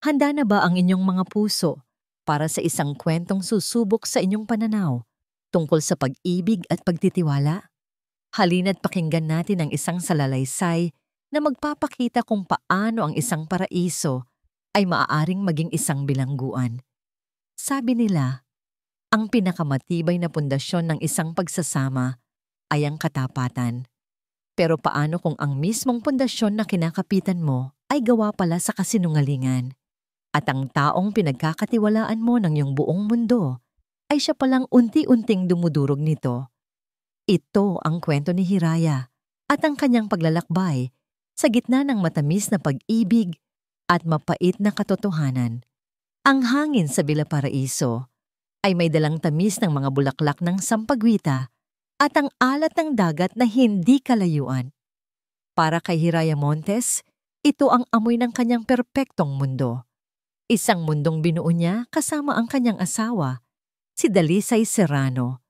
Handa na ba ang inyong mga puso para sa isang kwentong susubok sa inyong pananaw tungkol sa pag-ibig at pagtitiwala? Halina't pakinggan natin ang isang salalaysay na magpapakita kung paano ang isang paraiso ay maaaring maging isang bilangguan. Sabi nila, ang pinakamatibay na pundasyon ng isang pagsasama ay ang katapatan. Pero paano kung ang mismong pundasyon na kinakapitan mo ay gawa pala sa kasinungalingan? At ang taong pinagkakatiwalaan mo ng iyong buong mundo ay siya palang unti-unting dumudurog nito. Ito ang kwento ni Hiraya at ang kanyang paglalakbay sa gitna ng matamis na pag-ibig at mapait na katotohanan. Ang hangin sa Villaparaiso ay may dalang tamis ng mga bulaklak ng sampagwita at ang alat ng dagat na hindi kalayuan. Para kay Hiraya Montes, ito ang amoy ng kanyang perpektong mundo. Isang mundong binuo niya kasama ang kanyang asawa, si Dalisay Serrano.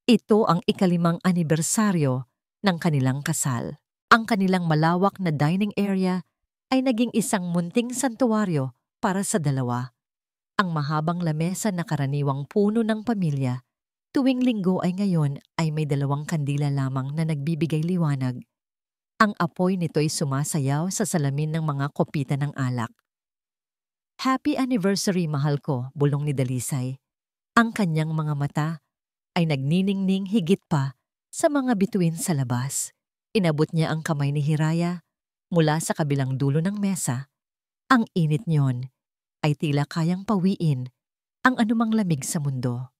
Ito ang ika-5 anibersaryo ng kanilang kasal. Ang kanilang malawak na dining area ay naging isang munting santuwaryo para sa dalawa. Ang mahabang lamesa na karaniwang puno ng pamilya, tuwing linggo ay ngayon ay may 2 kandila lamang na nagbibigay liwanag. Ang apoy nito'y sumasayaw sa salamin ng mga kopita ng alak. Happy anniversary, mahal ko, bulong ni Dalisay. Ang kanyang mga mata ay nagniningning higit pa sa mga bituin sa labas. Inabot niya ang kamay ni Hiraya mula sa kabilang dulo ng mesa. Ang init niyon ay tila kayang pawiin ang anumang lamig sa mundo.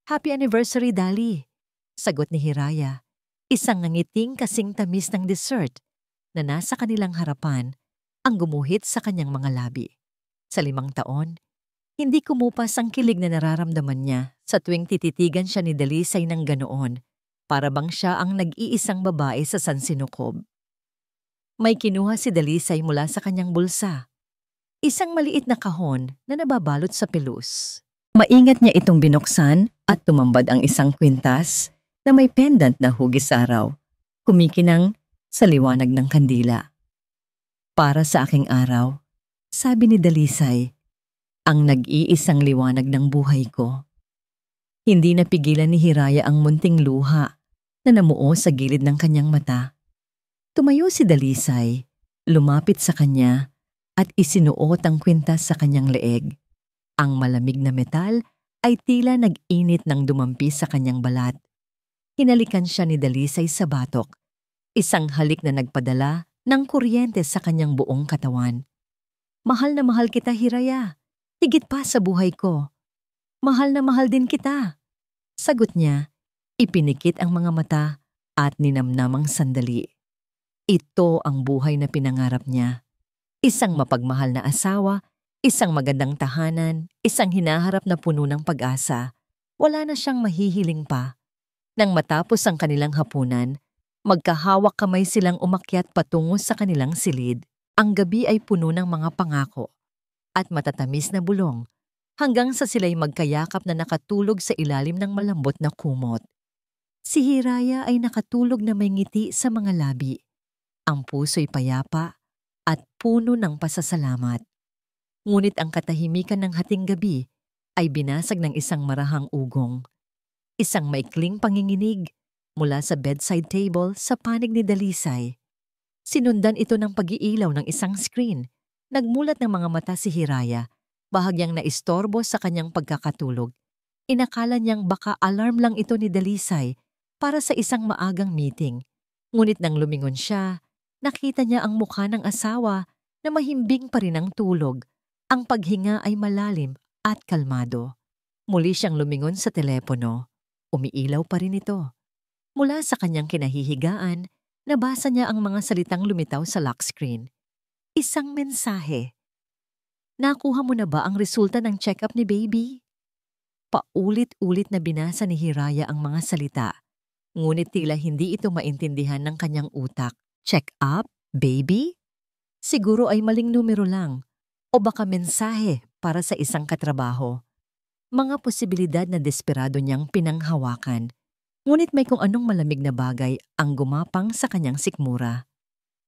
Happy anniversary, Dali, sagot ni Hiraya. Isang ngiting kasing tamis ng dessert na nasa kanilang harapan ang gumuhit sa kanyang mga labi. Sa 5 taon, hindi kumupas ang kilig na nararamdaman niya sa tuwing tititigan siya ni Dalisay ng ganoon, para bang siya ang nag-iisang babae sa sansinukob. May kinuha si Dalisay mula sa kanyang bulsa. Isang maliit na kahon na nababalot sa pelus. Maingat niya itong binuksan at tumambad ang isang kwintas na may pendant na hugis araw, kumikinang sa liwanag ng kandila. Para sa aking araw, sabi ni Dalisay, ang nag-iisang liwanag ng buhay ko. Hindi napigilan ni Hiraya ang munting luha na namuo sa gilid ng kanyang mata. Tumayo si Dalisay, lumapit sa kanya at isinuot ang kwintas sa kanyang leeg. Ang malamig na metal ay tila nag-init nang dumampi sa kanyang balat. Hinalikan siya ni Dalisay sa batok, isang halik na nagpadala ng kuryente sa kanyang buong katawan. Mahal na mahal kita, Hiraya. Higit pa sa buhay ko. Mahal na mahal din kita. Sagot niya, ipinikit ang mga mata at ninamnamang sandali. Ito ang buhay na pinangarap niya. Isang mapagmahal na asawa, isang magandang tahanan, isang hinaharap na puno ng pag-asa. Wala na siyang mahihiling pa. Nang matapos ang kanilang hapunan, magkahawak kamay silang umakyat patungo sa kanilang silid. Ang gabi ay puno ng mga pangako at matatamis na bulong hanggang sa sila'y magkayakap na nakatulog sa ilalim ng malambot na kumot. Si Hiraya ay nakatulog na may ngiti sa mga labi. Ang puso'y payapa at puno ng pasasalamat. Ngunit ang katahimikan ng hating gabi ay binasag ng isang marahang ugong. Isang maikling panginginig mula sa bedside table sa panig ni Dalisay. Sinundan ito ng pag-iilaw ng isang screen. Nagmulat ng mga mata si Hiraya, bahagyang naistorbo sa kanyang pagkakatulog. Inakala niyang baka alarm lang ito ni Dalisay para sa isang maagang meeting. Ngunit nang lumingon siya, nakita niya ang mukha ng asawa na mahimbing pa rin ang tulog. Ang paghinga ay malalim at kalmado. Muli siyang lumingon sa telepono. Umiilaw pa rin ito. Mula sa kanyang kinahihigaan, nabasa niya ang mga salitang lumitaw sa lock screen. Isang mensahe. Nakuha mo na ba ang resulta ng check-up ni baby? Paulit-ulit na binasa ni Hiraya ang mga salita. Ngunit tila hindi ito maintindihan ng kanyang utak. Check-up? Baby? Siguro ay maling numero lang. O baka mensahe para sa isang katrabaho. Mga posibilidad na desperado niyang pinanghawakan. Ngunit may kung anong malamig na bagay ang gumapang sa kanyang sikmura.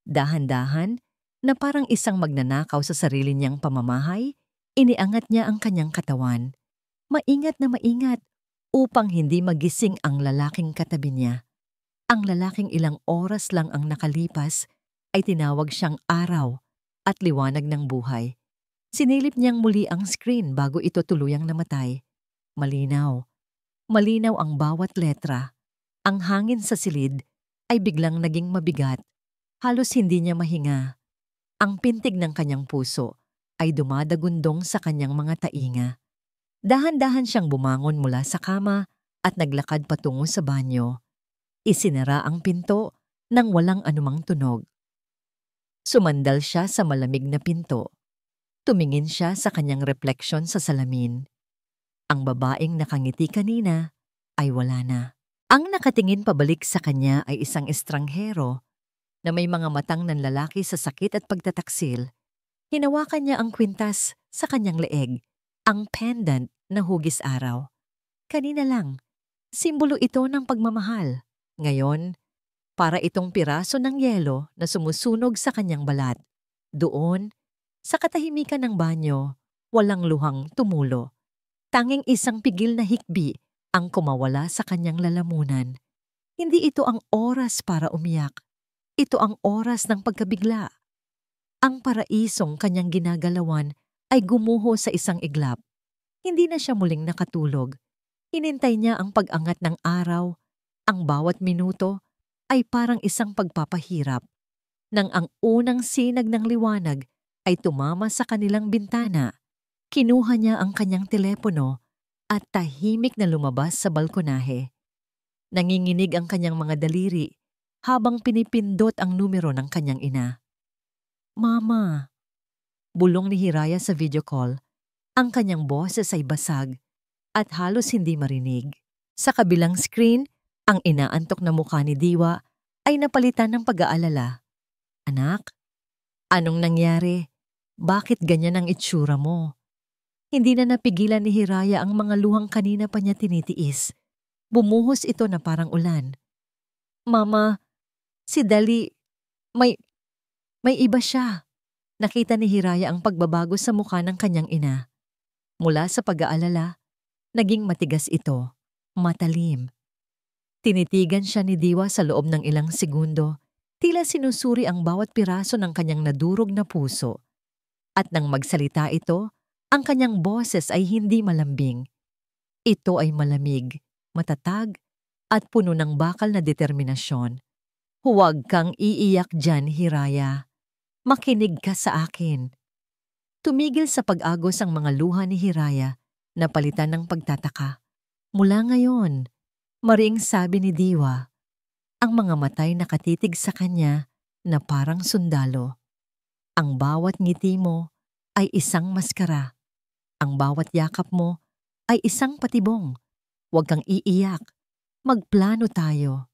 Dahan-dahan, na parang isang magnanakaw sa sarili niyang pamamahay, iniangat niya ang kanyang katawan. Maingat na maingat upang hindi magising ang lalaking katabi niya. Ang lalaking ilang oras lang ang nakalipas ay tinawag siyang araw at liwanag ng buhay. Sinilip niyang muli ang screen bago ito tuluyang namatay. Malinaw. Malinaw ang bawat letra. Ang hangin sa silid ay biglang naging mabigat. Halos hindi niya mahinga. Ang pintig ng kanyang puso ay dumadagundong sa kanyang mga tainga. Dahan-dahan siyang bumangon mula sa kama at naglakad patungo sa banyo. Isinara ang pinto nang walang anumang tunog. Sumandal siya sa malamig na pinto. Tumingin siya sa kanyang refleksyon sa salamin. Ang babaeng nakangiti kanina ay wala na. Ang nakatingin pabalik sa kanya ay isang estranghero na may mga matang nanlalaki sa sakit at pagtataksil. Hinawakan niya ang kwintas sa kanyang leeg, ang pendant na hugis araw. Kanina lang, simbolo ito ng pagmamahal. Ngayon, para itong piraso ng yelo na sumusunog sa kanyang balat. Doon, sa katahimikan ng banyo, walang luhang tumulo. Tanging isang pigil na hikbi ang kumawala sa kanyang lalamunan. Hindi ito ang oras para umiyak. Ito ang oras ng pagkabigla. Ang paraisong kanyang ginagalawan ay gumuho sa isang iglap. Hindi na siya muling nakatulog. Hinintay niya ang pag-angat ng araw. Ang bawat minuto ay parang isang pagpapahirap. Nang ang unang sinag ng liwanag ay tumama sa kanilang bintana, kinuha niya ang kanyang telepono at tahimik na lumabas sa balkonahe. Nanginginig ang kanyang mga daliri habang pinipindot ang numero ng kanyang ina. "Mama," bulong ni Hiraya sa video call. Ang kanyang boses ay basag at halos hindi marinig. Sa kabilang screen, ang inaantok na mukha ni Diwa ay napalitan ng pag-aalala. "Anak, anong nangyari? Bakit ganyan ang itsura mo?" Hindi na napigilan ni Hiraya ang mga luhang kanina pa niya tinitiis. Bumuhos ito na parang ulan. "Mama, si Dali, may iba siya." Nakita ni Hiraya ang pagbabago sa mukha ng kanyang ina. Mula sa pag-aalala, naging matigas ito, matalim. Tinitigan siya ni Diwa sa loob ng ilang segundo, tila sinusuri ang bawat piraso ng kanyang nadurog na puso. At nang magsalita ito, ang kanyang boses ay hindi malambing. Ito ay malamig, matatag, at puno ng bakal na determinasyon. "Huwag kang iiyak dyan, Hiraya. Makinig ka sa akin." Tumigil sa pag-agos ang mga luha ni Hiraya na palitan ng pagtataka. "Mula ngayon," mariing sabi ni Diwa, ang mga matay nakatitig sa kanya na parang sundalo. "Ang bawat ngiti mo ay isang maskara. Ang bawat yakap mo ay isang patibong. Huwag kang iiyak. Magplano tayo."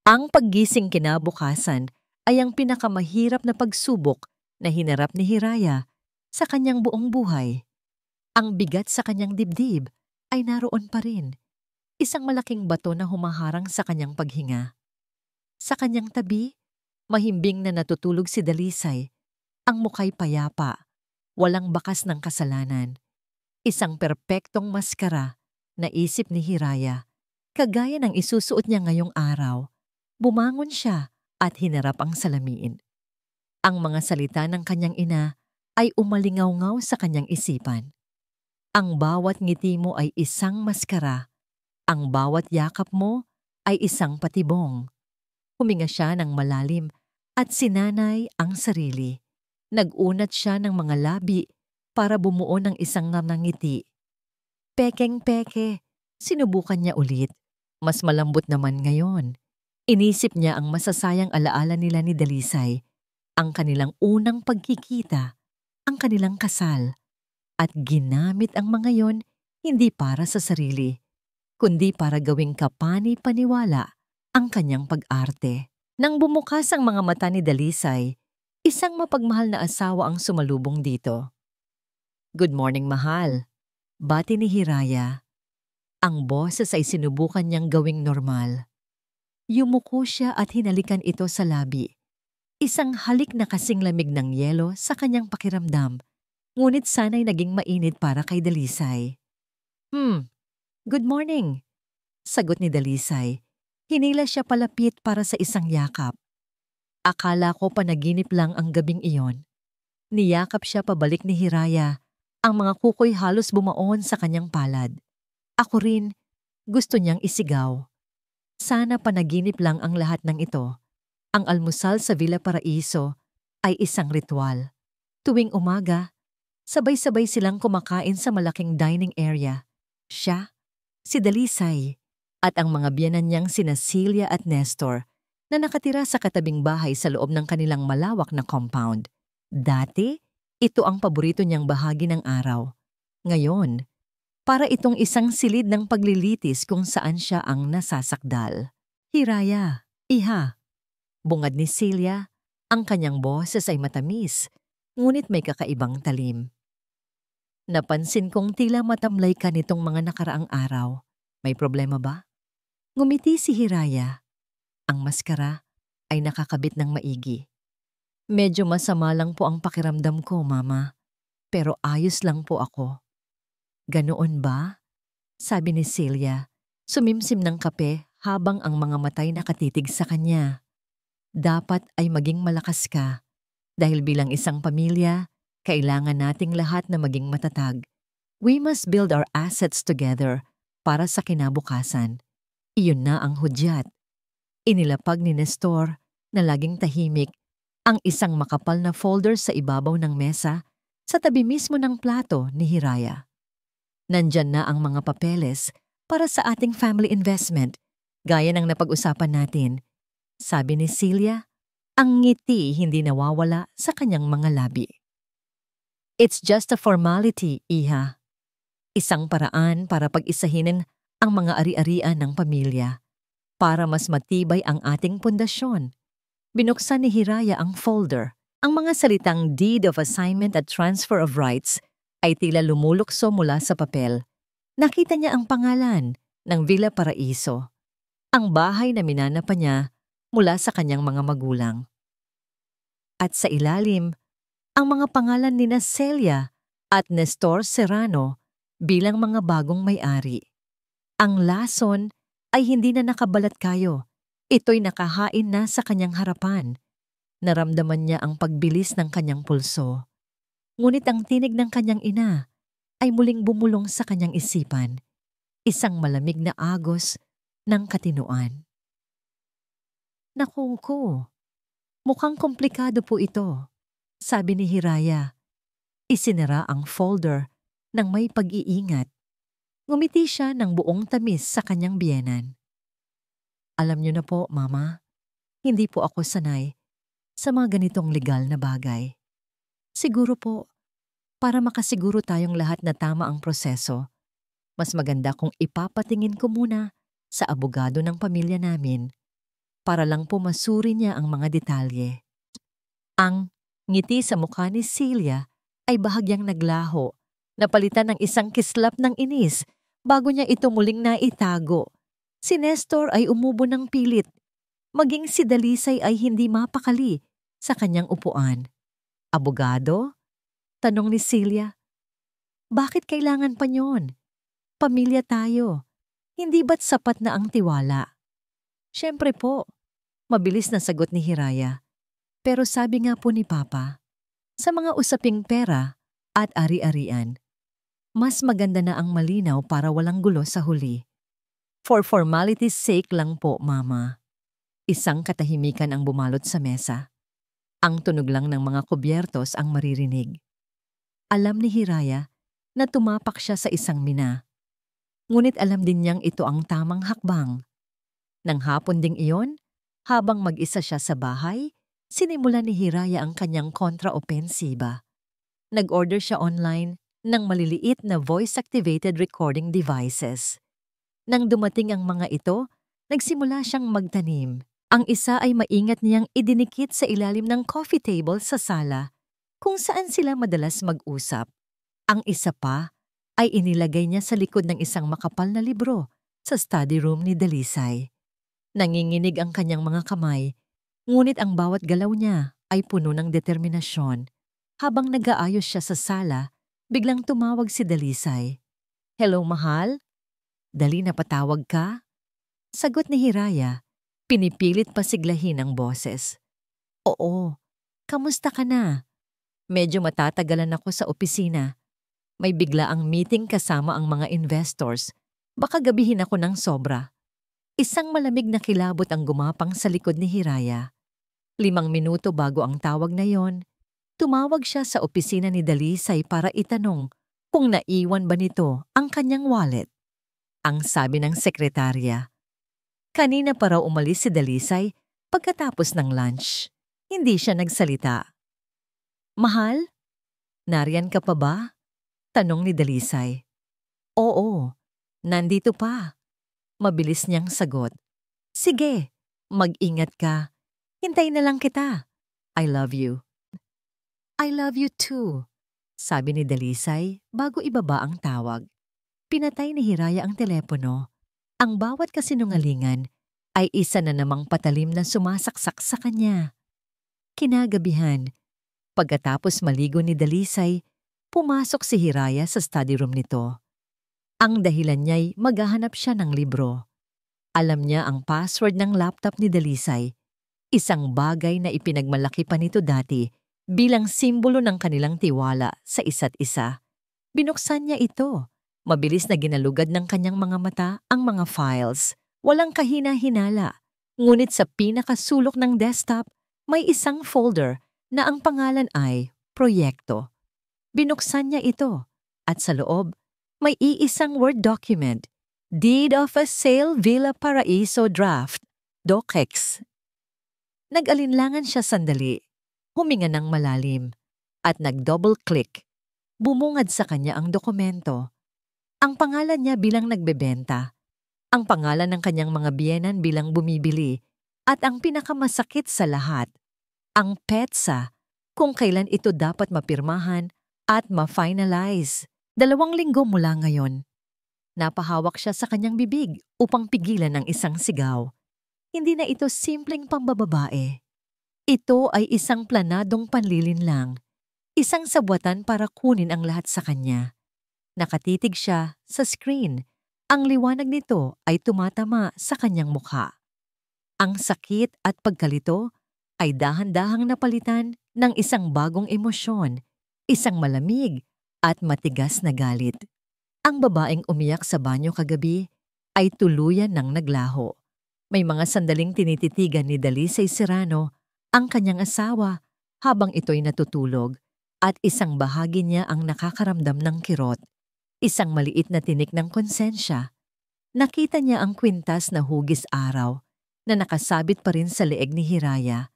Ang paggising kinabukasan ay ang pinakamahirap na pagsubok na hinarap ni Hiraya sa kanyang buong buhay. Ang bigat sa kanyang dibdib ay naroon pa rin. Isang malaking bato na humaharang sa kanyang paghinga. Sa kanyang tabi, mahimbing na natutulog si Dalisay. Ang mukhay payapa, walang bakas ng kasalanan. Isang perpektong maskara na isip ni Hiraya, kagaya ng isusuot niya ngayong araw. Bumangon siya at hinarap ang salamin. Ang mga salita ng kanyang ina ay umalingaw-ngaw sa kanyang isipan. "Ang bawat ngiti mo ay isang maskara. Ang bawat yakap mo ay isang patibong." Huminga siya ng malalim at sinanay ang sarili. Nag-unat siya ng mga labi para bumuo ng isang ngiti. Pekeng-peke, sinubukan niya ulit. Mas malambot naman ngayon. Inisip niya ang masasayang alaala nila ni Dalisay, ang kanilang unang pagkikita, ang kanilang kasal, at ginamit ang mga yon hindi para sa sarili, kundi para gawing kapani-paniwala ang kanyang pag-arte. Nang bumukas ang mga mata ni Dalisay, isang mapagmahal na asawa ang sumalubong dito. "Good morning, mahal," bati ni Hiraya. Ang boses ay sinubukan niyang gawing normal. Yumuko siya at hinalikan ito sa labi. Isang halik na kasing lamig ng yelo sa kanyang pakiramdam, ngunit sana'y naging mainit para kay Dalisay. Good morning, sagot ni Dalisay. Hinila siya palapit para sa isang yakap. Akala ko panaginip lang ang gabing iyon. Niyakap siya pabalik ni Hiraya. Ang mga kukoy halos bumaon sa kanyang palad. Ako rin, gusto niyang isigaw. Sana panaginip lang ang lahat ng ito. Ang almusal sa Villa Paraiso ay isang ritual. Tuwing umaga, sabay-sabay silang kumakain sa malaking dining area. Siya, si Dalisay, at ang mga biyenan niyang sina Celia at Nestor na nakatira sa katabing bahay sa loob ng kanilang malawak na compound. Dati, ito ang paborito niyang bahagi ng araw. Ngayon, para itong isang silid ng paglilitis kung saan siya ang nasasakdal. Hiraya, iha. Bungad ni Celia, ang kanyang boses ay matamis, ngunit may kakaibang talim. Napansin kong tila matamlay ka nitong mga nakaraang araw. May problema ba? Ngumiti si Hiraya. Ang maskara ay nakakabit ng maigi. Medyo masama lang po ang pakiramdam ko, Mama. Pero ayos lang po ako. Ganoon ba? Sabi ni Celia, sumimsim ng kape habang ang mga matay nakatitig sa kanya. Dapat ay maging malakas ka. Dahil bilang isang pamilya, kailangan nating lahat na maging matatag. We must build our assets together para sa kinabukasan. Iyon na ang hudyat. Inilapag ni Nestor na laging tahimik ang isang makapal na folder sa ibabaw ng mesa sa tabi mismo ng plato ni Hiraya. Nandyan na ang mga papeles para sa ating family investment, gaya ng napag-usapan natin. Sabi ni Celia, ang ngiti hindi nawawala sa kanyang mga labi. It's just a formality, Iha. Isang paraan para pag-isahin ang mga ari-arian ng pamilya para mas matibay ang ating pundasyon. Binuksan ni Hiraya ang folder. Ang mga salitang Deed of Assignment at Transfer of Rights ay tila lumulukso mula sa papel. Nakita niya ang pangalan ng Villa Paraiso, ang bahay na minana pa niya mula sa kanyang mga magulang. At sa ilalim, ang mga pangalan ni Celia at Nestor Serrano bilang mga bagong may-ari. Ang lason ay hindi na nakabalat kayo. Ito'y nakahain na sa kanyang harapan. Naramdaman niya ang pagbilis ng kanyang pulso. Ngunit ang tinig ng kanyang ina ay muling bumulong sa kanyang isipan. Isang malamig na agos ng katinuan. Naku ko, mukhang komplikado po ito, sabi ni Hiraya. Isinara ang folder ng may pag-iingat. Ngumiti siya ng buong tamis sa kanyang biyenan. Alam niyo na po, Mama, hindi po ako sanay sa mga ganitong legal na bagay. Siguro po, para makasiguro tayong lahat na tama ang proseso, mas maganda kung ipapatingin ko muna sa abogado ng pamilya namin para lang po masuri niya ang mga detalye. Ang ngiti sa mukha ni Celia ay bahagyang naglaho, napalitan ng isang kislap ng inis bago niya ito muling naitago. Si Nestor ay umubo ng pilit. Maging si Dalisay ay hindi mapakali sa kanyang upuan. Abogado? Tanong ni Celia. Bakit kailangan pa niyon? Pamilya tayo. Hindi ba't sapat na ang tiwala? Siyempre po, mabilis na sagot ni Hiraya. Pero sabi nga po ni Papa, sa mga usaping pera at ari-arian, mas maganda na ang malinaw para walang gulo sa huli. For formality's sake lang po, Mama. Isang katahimikan ang bumalot sa mesa. Ang tunog lang ng mga kubyertos ang maririnig. Alam ni Hiraya na tumapak siya sa isang mina. Ngunit alam din niyang ito ang tamang hakbang. Nang hapon ding iyon, habang mag-isa siya sa bahay, sinimula ni Hiraya ang kanyang kontra-opensiba. Nag-order siya online ng maliliit na voice-activated recording devices. Nang dumating ang mga ito, nagsimula siyang magtanim. Ang isa ay maingat niyang idinikit sa ilalim ng coffee table sa sala, kung saan sila madalas mag-usap. Ang isa pa ay inilagay niya sa likod ng isang makapal na libro sa study room ni Dalisay. Nanginginig ang kanyang mga kamay Ngunit ang bawat galaw niya ay puno ng determinasyon. Habang nag-aayos siya sa sala, biglang tumawag si Dalisay. "Hello, mahal? Dali na patawag ka?" Sagot ni Hiraya, pinipilit pasiglahin ang boses. "Oo, kamusta ka na? Medyo matatagalan ako sa opisina. May bigla ang meeting kasama ang mga investors. Baka gabihin ako ng sobra." Isang malamig na kilabot ang gumapang sa likod ni Hiraya. 5 minuto bago ang tawag na yon, tumawag siya sa opisina ni Dalisay para itanong kung naiwan ba nito ang kanyang wallet. Ang sabi ng sekretarya, kanina pa raw umalis si Dalisay pagkatapos ng lunch. Hindi siya nagsalita. "Mahal, nariyan ka pa ba?" tanong ni Dalisay. "Oo, nandito pa." Mabilis niyang sagot. "Sige, mag-ingat ka. Hintayin na lang kita. I love you." "I love you too," sabi ni Dalisay bago ibaba ang tawag. Pinatay ni Hiraya ang telepono. Ang bawat kasinungalingan ay isa na namang patalim na sumasaksak sa kanya. Kinagabihan, pagkatapos maligo ni Dalisay, pumasok si Hiraya sa study room nito. Ang dahilan niya'y maghahanap siya ng libro. Alam niya ang password ng laptop ni Dalisay, isang bagay na ipinagmalaki pa nito dati bilang simbolo ng kanilang tiwala sa isa't isa. Binuksan niya ito. Mabilis na ginalugad ng kanyang mga mata ang mga files. Walang kahina-hinala. Ngunit sa pinakasulok ng desktop, may isang folder na ang pangalan ay Proyekto. Binuksan niya ito at sa loob, may iisang Word document, Deed of a Sale Villa Paraiso Draft, DOCX. Nag-alinlangan siya sandali, huminga ng malalim, at nag-double-click. Bumungad sa kanya ang dokumento. Ang pangalan niya bilang nagbebenta, ang pangalan ng kanyang mga biyenan bilang bumibili, at ang pinakamasakit sa lahat, ang petsa kung kailan ito dapat mapirmahan at ma-finalize. 2 linggo mula ngayon. Napahawak siya sa kanyang bibig upang pigilan ang isang sigaw. Hindi na ito simpleng pambababae. Ito ay isang planadong panlilinlang, isang sabwatan para kunin ang lahat sa kanya. Nakatitig siya sa screen. Ang liwanag nito ay tumatama sa kanyang mukha. Ang sakit at pagkalito ay dahan-dahang napalitan ng isang bagong emosyon, isang malamig at matigas na galit. Ang babaeng umiyak sa banyo kagabi ay tuluyan ng naglaho. May mga sandaling tinititigan ni Dalisay Serrano ang kanyang asawa habang ito'y natutulog at isang bahagi niya ang nakakaramdam ng kirot. Isang maliit na tinik ng konsensya. Nakita niya ang kwintas na hugis araw na nakasabit pa rin sa leeg ni Hiraya.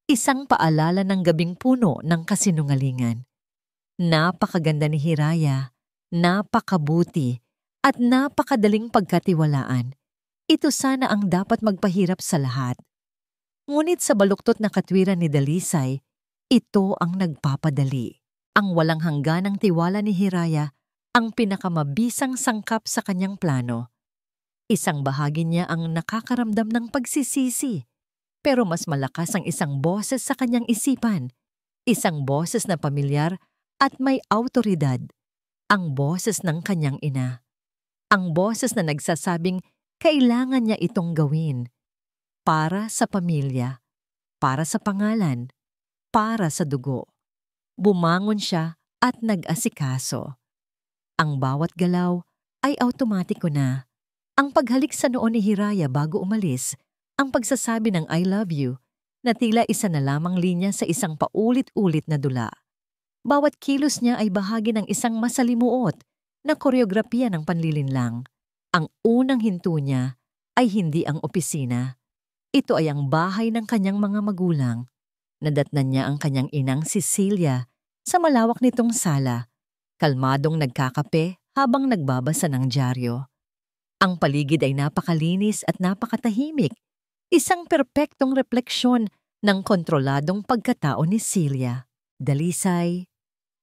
Isang paalala ng gabing puno ng kasinungalingan. Napakaganda ni Hiraya, napakabuti, at napakadaling pagkatiwalaan. Ito sana ang dapat magpahirap sa lahat. Ngunit sa baluktot na katwiran ni Dalisay, ito ang nagpapadali. Ang walang hangganang tiwala ni Hiraya ang pinakamabisang sangkap sa kanyang plano. Isang bahagi niya ang nakakaramdam ng pagsisisi, pero mas malakas ang isang boses sa kanyang isipan, isang boses na pamilyar at may awtoridad, ang boses ng kanyang ina. Ang boses na nagsasabing kailangan niya itong gawin para sa pamilya, para sa pangalan, para sa dugo. Bumangon siya at nag-asikaso. Ang bawat galaw ay automatiko na. Ang paghalik sa noo ni Hiraya bago umalis, ang pagsasabi ng I love you, na tila isa na lamang linya sa isang paulit-ulit na dula. Bawat kilos niya ay bahagi ng isang masalimuot na koreografiya ng panlilinlang. Ang unang hinto niya ay hindi ang opisina. Ito ay ang bahay ng kanyang mga magulang. Nadatnan niya ang kanyang inang Cecilia sa malawak nitong sala, kalmadong nagkakape habang nagbabasa ng dyaryo. Ang paligid ay napakalinis at napakatahimik, isang perpektong refleksyon ng kontroladong pagkatao ni Celia. Dalisay,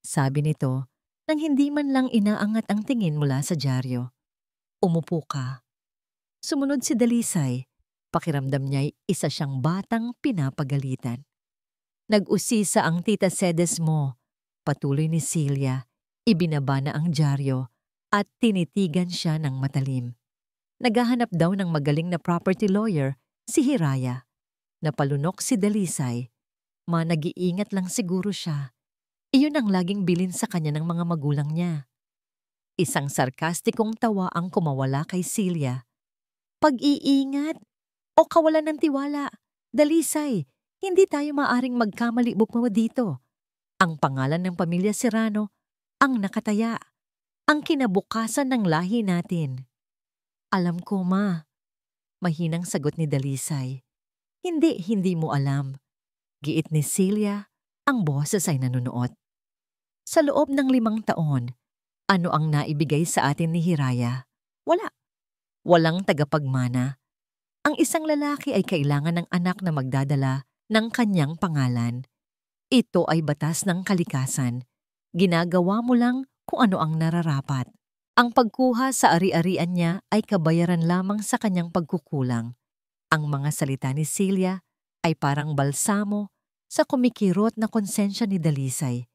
sabi nito, nang hindi man lang inaangat ang tingin mula sa dyaryo. Umupo ka. Sumunod si Dalisay. Pakiramdam niya'y isa siyang batang pinapagalitan. Nag-usisa ang tita Cedes mo. Patuloy ni Celia. Ibinaba na ang dyaryo at tinitigan siya ng matalim. Naghahanap daw ng magaling na property lawyer si Hiraya. Napalunok si Dalisay. Nag-iingat lang siguro siya. Iyon ang laging bilin sa kanya ng mga magulang niya. Isang sarkastikong tawa ang kumawala kay Celia. Pag-iingat o kawalan ng tiwala. Dalisay, hindi tayo maaring magkamali bukmo dito. Ang pangalan ng pamilya Serrano ang nakataya. Ang kinabukasan ng lahi natin. Alam ko, ma. Mahinang sagot ni Dalisay. Hindi mo alam. Giit ni Celia, ang boses ay nanunuot. Sa loob ng 5 taon, ano ang naibigay sa atin ni Hiraya? Wala. Walang tagapagmana. Ang isang lalaki ay kailangan ng anak na magdadala ng kanyang pangalan. Ito ay batas ng kalikasan. Ginagawa mo lang kung ano ang nararapat. Ang pagkuha sa ari-arian niya ay kabayaran lamang sa kanyang pagkukulang. Ang mga salita ni Celia ay parang balsamo sa kumikirot na konsensya ni Dalisay.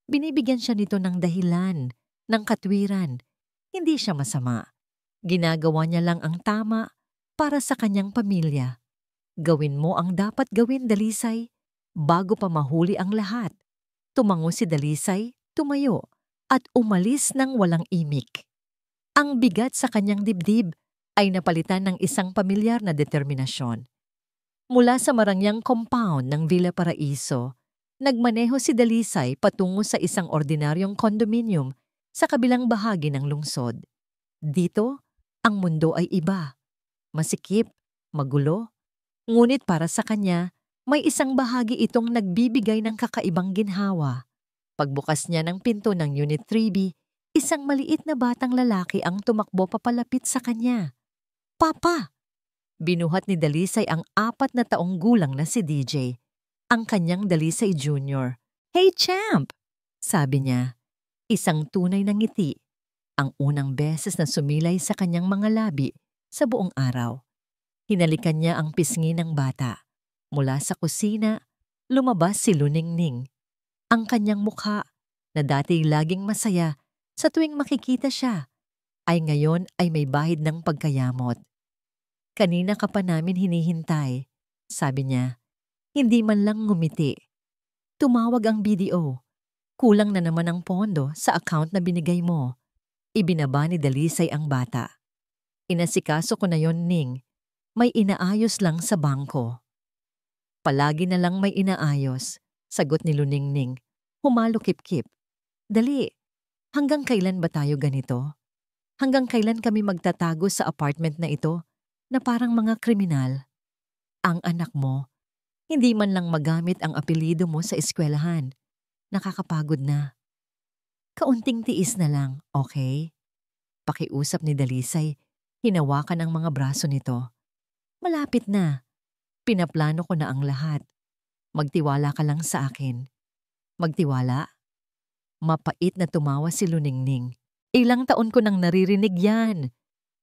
Binibigyan siya nito ng dahilan, ng katwiran. Hindi siya masama. Ginagawa niya lang ang tama para sa kanyang pamilya. Gawin mo ang dapat gawin, Dalisay, bago pa mahuli ang lahat. Tumango si Dalisay, tumayo, at umalis ng walang imik. Ang bigat sa kanyang dibdib ay napalitan ng isang pamilyar na determinasyon. Mula sa marangyang compound ng Villa Paraiso, nagmaneho si Dalisay patungo sa isang ordinaryong kondominium sa kabilang bahagi ng lungsod. Dito, ang mundo ay iba. Masikip, magulo. Ngunit para sa kanya, may isang bahagi itong nagbibigay ng kakaibang ginhawa. Pagbukas niya ng pinto ng Unit 3B, isang maliit na batang lalaki ang tumakbo papalapit sa kanya. Papa! Binuhat ni Dalisay ang 4 na taong gulang na si DJ, ang kanyang Dalisay Jr. Hey, champ! Sabi niya. Isang tunay na ngiti, ang unang beses na sumilay sa kanyang mga labi sa buong araw. Hinalikan niya ang pisngi ng bata. Mula sa kusina, lumabas si Luningning. Ang kanyang mukha, na dati laging masaya sa tuwing makikita siya, ay ngayon ay may bahid ng pagkayamot. Kanina ka pa namin hinihintay, sabi niya. Hindi man lang ngumiti. Tumawag ang BDO. Kulang na naman ang pondo sa account na binigay mo. Ibinaba ni Dalisay ang bata. Inasikaso ko na yon, Ning. May inaayos lang sa bangko. Palagi na lang may inaayos, sagot ni Luningning. Humalo kip-kip. Dali, hanggang kailan ba tayo ganito? Hanggang kailan kami magtatago sa apartment na ito na parang mga kriminal? Ang anak mo, hindi man lang magamit ang apelyido mo sa eskwelahan. Nakakapagod na. Kaunting tiis na lang, okay? Pakiusap ni Dalisay, hinawakan ang mga braso nito. Malapit na. Pinaplano ko na ang lahat. Magtiwala ka lang sa akin. Magtiwala? Mapait na tumawa si Luningning. Ilang taon ko nang naririnig yan.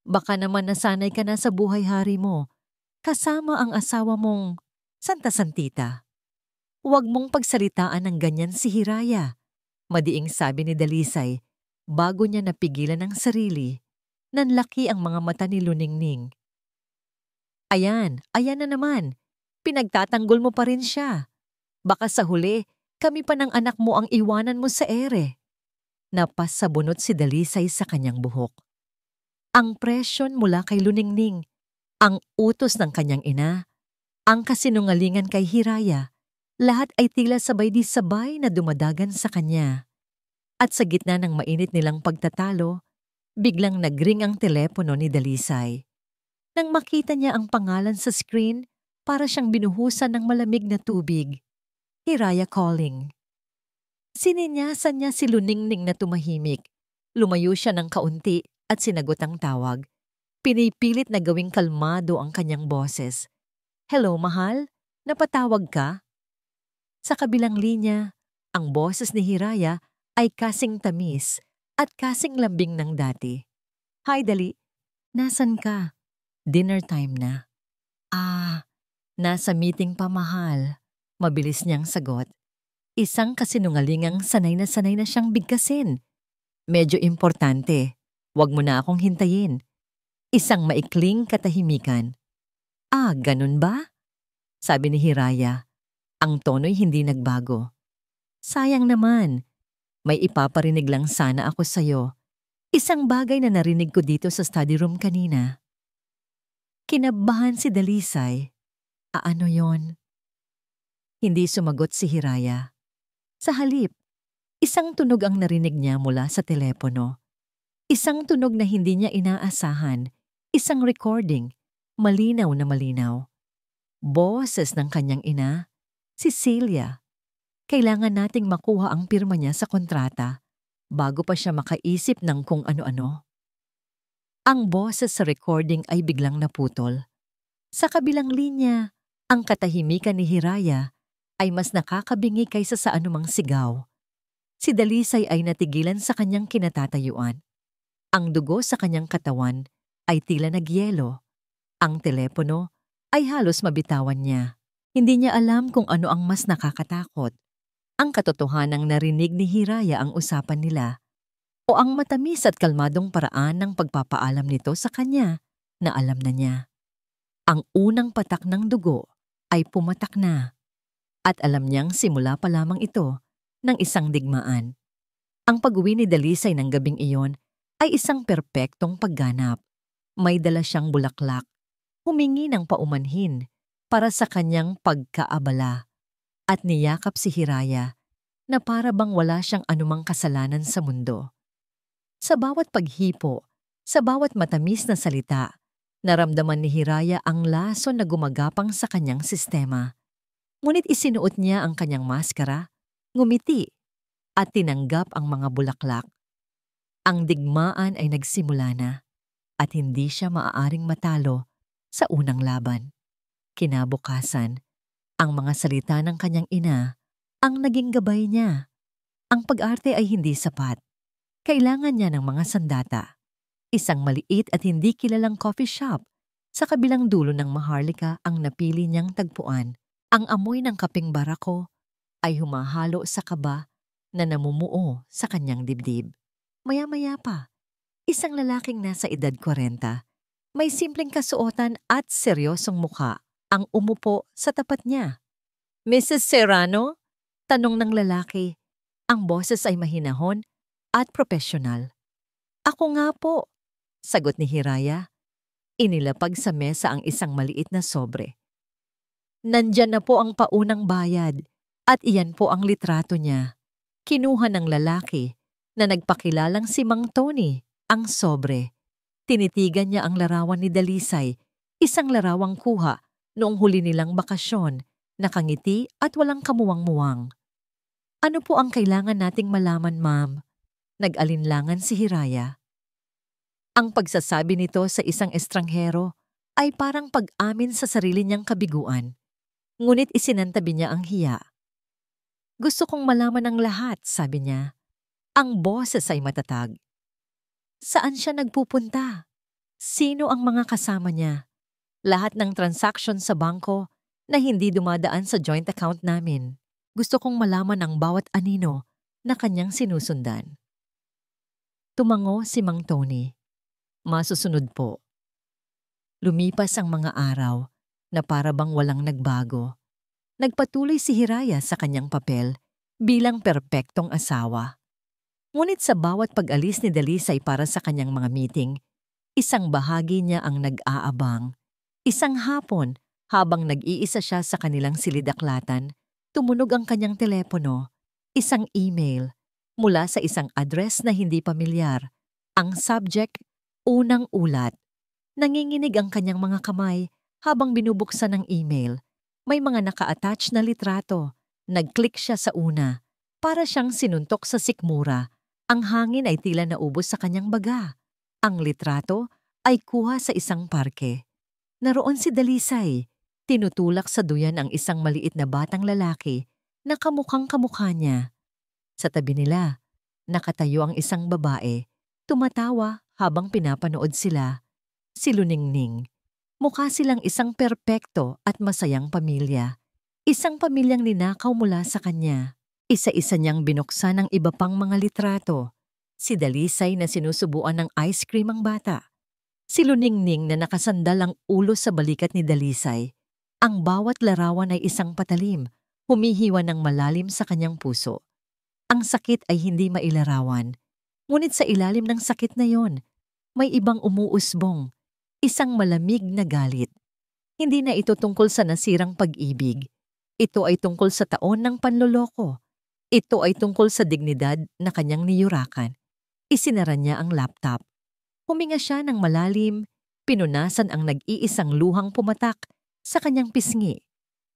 Baka naman nasanay ka na sa buhay-hari mo. Kasama ang asawa mong Santa Santita. Huwag mong pagsalitaan ng ganyan si Hiraya. Madiing sabi ni Dalisay, bago niya napigilan ang sarili. Nanlaki ang mga mata ni Luningning. Ayan na naman. Pinagtatanggol mo pa rin siya. Baka sa huli, kami pa ng anak mo ang iwanan mo sa ere. Napas sa bunot si Dalisay sa kanyang buhok. Ang presyon mula kay Luningning, ang utos ng kanyang ina, ang kasinungalingan kay Hiraya, lahat ay tila sabay-di-sabay na dumadagan sa kanya. At sa gitna ng mainit nilang pagtatalo, biglang nagring ang telepono ni Dalisay. Nang makita niya ang pangalan sa screen, para siyang binuhusan ng malamig na tubig. Hiraya calling. Sininyasan niya si Luningning na tumahimik. Lumayo siya ng kaunti at sinagot ang tawag. Pinipilit na gawing kalmado ang kanyang boses. Hello, mahal? Napatawag ka? Sa kabilang linya, ang boses ni Hiraya ay kasing tamis at kasing lambing ng dati. Hi, Dali. Nasan ka? Dinner time na. Ah, nasa meeting pa, mahal. Mabilis niyang sagot. Isang kasinungalingang sanay na siyang bigkasin. Medyo importante. Huwag mo na akong hintayin. Isang maikling katahimikan. Ah, ganun ba? Sabi ni Hiraya. Ang tono'y hindi nagbago. Sayang naman. May ipaparinig lang sana ako sa'yo. Isang bagay na narinig ko dito sa study room kanina. Kinabahan si Dalisay. Ano yon? Hindi sumagot si Hiraya. Sa halip, isang tunog ang narinig niya mula sa telepono. Isang tunog na hindi niya inaasahan. Isang recording, malinaw na malinaw. Boses ng kanyang ina, si Celia. Kailangan nating makuha ang pirma niya sa kontrata bago pa siya makaisip ng kung ano-ano. Ang boses sa recording ay biglang naputol. Sa kabilang linya, ang katahimikan ni Hiraya ay mas nakakabingi kaysa sa anumang sigaw. Si Dalisay ay natigilan sa kanyang kinatatayuan. Ang dugo sa kanyang katawan ay tila nagyelo. Ang telepono ay halos mabitawan niya. Hindi niya alam kung ano ang mas nakakatakot. Ang katotohanang narinig ni Hiraya ang usapan nila o ang matamis at kalmadong paraan ng pagpapaalam nito sa kanya na alam na niya. Ang unang patak ng dugo ay pumatak na at alam niyang simula pa lamang ito ng isang digmaan. Ang pag-uwi ni Dalisay ng gabing iyon ay isang perpektong pagganap. May dala siyang bulaklak, humingi ng paumanhin para sa kanyang pagkaabala at niyakap si Hiraya na para bang wala siyang anumang kasalanan sa mundo. Sa bawat paghipo, sa bawat matamis na salita, naramdaman ni Hiraya ang lason na gumagapang sa kanyang sistema. Ngunit isinuot niya ang kanyang maskara, ngumiti, at tinanggap ang mga bulaklak. Ang digmaan ay nagsimula na at hindi siya maaaring matalo sa unang laban. Kinabukasan, ang mga salita ng kanyang ina ang naging gabay niya. Ang pag-arte ay hindi sapat. Kailangan niya ng mga sandata. Isang maliit at hindi kilalang coffee shop sa kabilang dulo ng Maharlika ang napili niyang tagpuan. Ang amoy ng kapeng barako ay humahalo sa kaba na namumuo sa kanyang dibdib. Maya-maya pa, isang lalaking nasa edad 40, may simpleng kasuotan at seryosong mukha ang umupo sa tapat niya. Mrs. Serrano? Tanong ng lalaki. Ang boses ay mahinahon at profesional. Ako nga po, sagot ni Hiraya. Inilapag sa mesa ang isang maliit na sobre. Nandyan na po ang paunang bayad at iyan po ang litrato niya. Kinuha ng lalaki na nagpakilalang si Mang Tony ang sobre. Tinitigan niya ang larawan ni Dalisay, isang larawang kuha noong huli nilang bakasyon, nakangiti at walang kamuwang-muwang. Ano po ang kailangan nating malaman, ma'am? Nag-alinlangan si Hiraya. Ang pagsasabi nito sa isang estranghero ay parang pag-amin sa sarili niyang kabiguan. Ngunit isinantabi niya ang hiya. Gusto kong malaman ang lahat, sabi niya. Ang boses ay matatag. Saan siya nagpupunta? Sino ang mga kasama niya? Lahat ng transaksyon sa bangko na hindi dumadaan sa joint account namin. Gusto kong malaman ang bawat anino na kanyang sinusundan. Tumango si Mang Tony. Masusunod po. Lumipas ang mga araw na para bang walang nagbago. Nagpatuloy si Hiraya sa kanyang papel bilang perpektong asawa. Ngunit sa bawat pag-alis ni Dalisay para sa kanyang mga meeting, isang bahagi niya ang nag-aabang. Isang hapon, habang nag-iisa siya sa kanilang silidaklatan, tumunog ang kanyang telepono, isang email, mula sa isang address na hindi pamilyar. Ang subject, unang ulat. Nanginginig ang kanyang mga kamay habang binubuksan ang email. May mga naka-attach na litrato. Nag-click siya sa una. Para siyang sinuntok sa sikmura. Ang hangin ay tila naubos sa kanyang baga. Ang litrato ay kuha sa isang parke. Naroon si Dalisay. Tinutulak sa duyan ang isang maliit na batang lalaki na kamukhang-kamukha niya. Sa tabi nila, nakatayo ang isang babae, tumatawa habang pinapanood sila. Si Luningning. Mukha silang isang perpekto at masayang pamilya. Isang pamilyang ninakaw mula sa kanya. Isa-isa niyang binuksan ang iba pang mga litrato. Si Dalisay na sinusubuan ng ice cream ang bata. Si Luningning na nakasandal ang ulo sa balikat ni Dalisay. Ang bawat larawan ay isang patalim, humihiwa ng malalim sa kanyang puso. Ang sakit ay hindi mailarawan. Ngunit sa ilalim ng sakit na yon, may ibang umuusbong, isang malamig na galit. Hindi na ito tungkol sa nasirang pag-ibig. Ito ay tungkol sa taon ng panloloko. Ito ay tungkol sa dignidad na kanyang niyurakan. Isinara niya ang laptop. Huminga siya ng malalim, pinunasan ang nag-iisang luhang pumatak sa kanyang pisngi.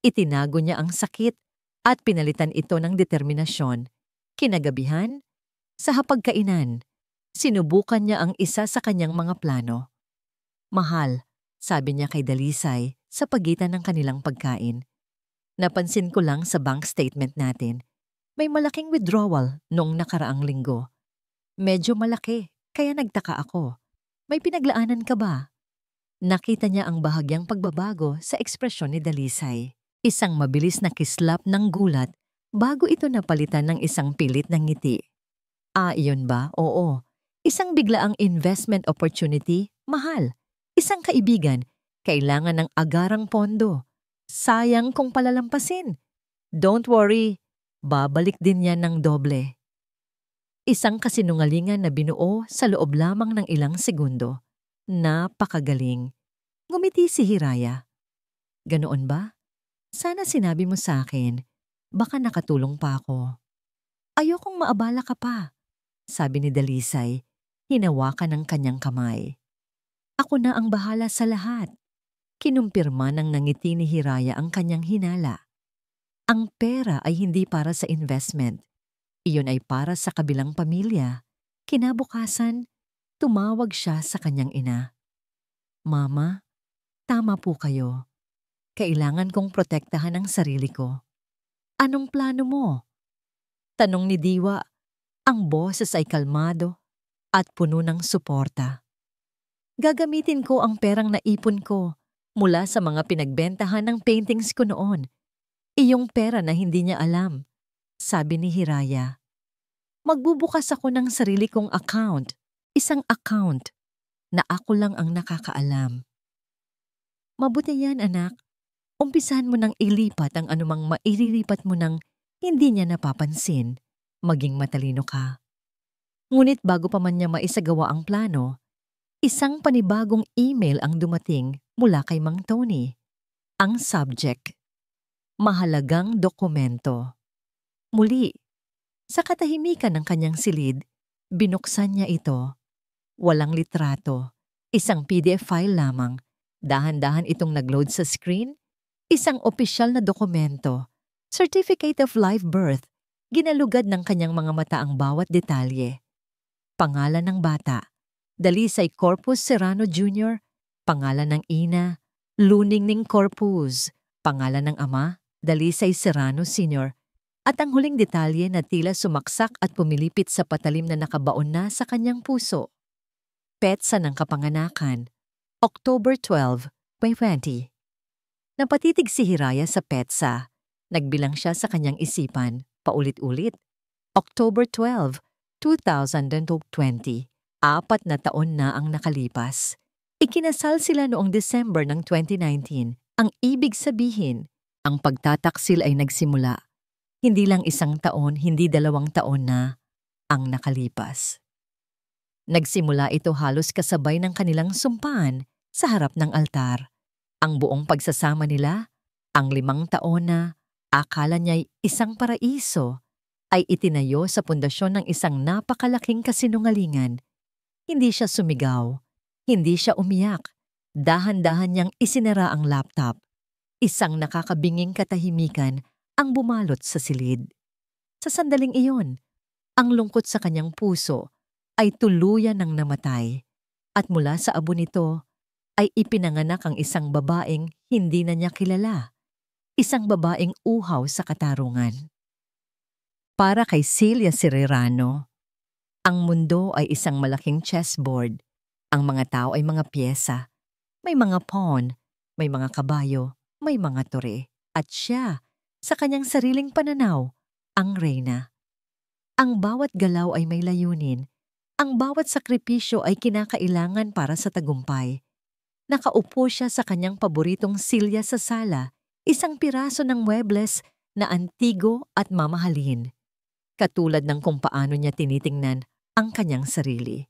Itinago niya ang sakit at pinalitan ito ng determinasyon. Kinagabihan, sa hapagkainan, sinubukan niya ang isa sa kanyang mga plano. Mahal, sabi niya kay Dalisay sa pagitan ng kanilang pagkain. Napansin ko lang sa bank statement natin, may malaking withdrawal noong nakaraang linggo. Medyo malaki, kaya nagtaka ako. May pinaglaanan ka ba? Nakita niya ang bahagyang pagbabago sa ekspresyon ni Dalisay. Isang mabilis na kislap ng gulat bago ito napalitan ng isang pilit na ngiti. Iyon ba? Oo. Isang biglaang investment opportunity, mahal. Isang kaibigan, kailangan ng agarang pondo. Sayang kung palalampasin. Don't worry, babalik din yan ng doble. Isang kasinungalingan na binuo sa loob lamang ng ilang segundo. Napakagaling. Ngumiti si Hiraya. Ganoon ba? Sana sinabi mo sa akin, baka nakatulong pa ako. Ayokong maabala ka pa, sabi ni Dalisay, hinawakan ng kanyang kamay. Ako na ang bahala sa lahat. Kinumpirma ng nangiti ni Hiraya ang kanyang hinala. Ang pera ay hindi para sa investment. Iyon ay para sa kabilang pamilya. Kinabukasan, tumawag siya sa kanyang ina. Mama, tama po kayo. Kailangan kong protektahan ang sarili ko. Anong plano mo? Tanong ni Diwa. Ang boses ay kalmado at puno ng suporta. Gagamitin ko ang perang naipon ko mula sa mga pinagbentahan ng paintings ko noon. Iyong pera na hindi niya alam, sabi ni Hiraya. Magbubukas ako ng sarili kong account, isang account na ako lang ang nakakaalam. Mabuti yan, anak. Umpisahan mo nang ilipat ang anumang mairilipat mo nang hindi niya napapansin. Maging matalino ka. Ngunit bago pa man niya maisagawa ang plano, isang panibagong email ang dumating mula kay Mang Tony. Ang subject, mahalagang dokumento. Muli, sa katahimikan ng kanyang silid, binuksan niya ito. Walang litrato, isang PDF file lamang. Dahan-dahan itong nagload sa screen. Isang opisyal na dokumento, Certificate of Live Birth, ginalugad ng kanyang mga mata ang bawat detalye. Pangalan ng bata, Dalisay Corpus Serrano Jr., pangalan ng ina, Luningning Corpus, pangalan ng ama, Dalisay Serrano Sr., at ang huling detalye na tila sumaksak at pumilipit sa patalim na nakabaon na sa kanyang puso. Petsa ng kapanganakan, October 12, 2020. Napatitig si Hiraya sa petsa. Nagbilang siya sa kanyang isipan, paulit-ulit. October 12, 2020. 4 na taon na ang nakalipas. Ikinasal sila noong December ng 2019. Ang ibig sabihin, ang pagtataksil ay nagsimula. Hindi lang 1 taon, hindi 2 taon na ang nakalipas. Nagsimula ito halos kasabay ng kanilang sumpaan sa harap ng altar. Ang buong pagsasama nila, ang 5 taon na akala niya'y isang paraiso, ay itinayo sa pundasyon ng isang napakalaking kasinungalingan. Hindi siya sumigaw, hindi siya umiyak. Dahan-dahan niyang isinara ang laptop. Isang nakakabinging katahimikan ang bumalot sa silid. Sa sandaling iyon, ang lungkot sa kanyang puso ay tuluyan ng namatay. At mula sa abo nito, ay ipinanganak ang isang babaeng hindi na niya kilala. Isang babaeng uhaw sa katarungan. Para kay Celia Serrano, ang mundo ay isang malaking chessboard. Ang mga tao ay mga piyesa. May mga pawn, may mga kabayo, may mga tore. At siya, sa kanyang sariling pananaw, ang reyna. Ang bawat galaw ay may layunin. Ang bawat sakripisyo ay kinakailangan para sa tagumpay. Nakaupo siya sa kanyang paboritong silya sa sala, isang piraso ng muebles na antigo at mamahalin. Katulad ng kung paano niya tinitingnan ang kanyang sarili.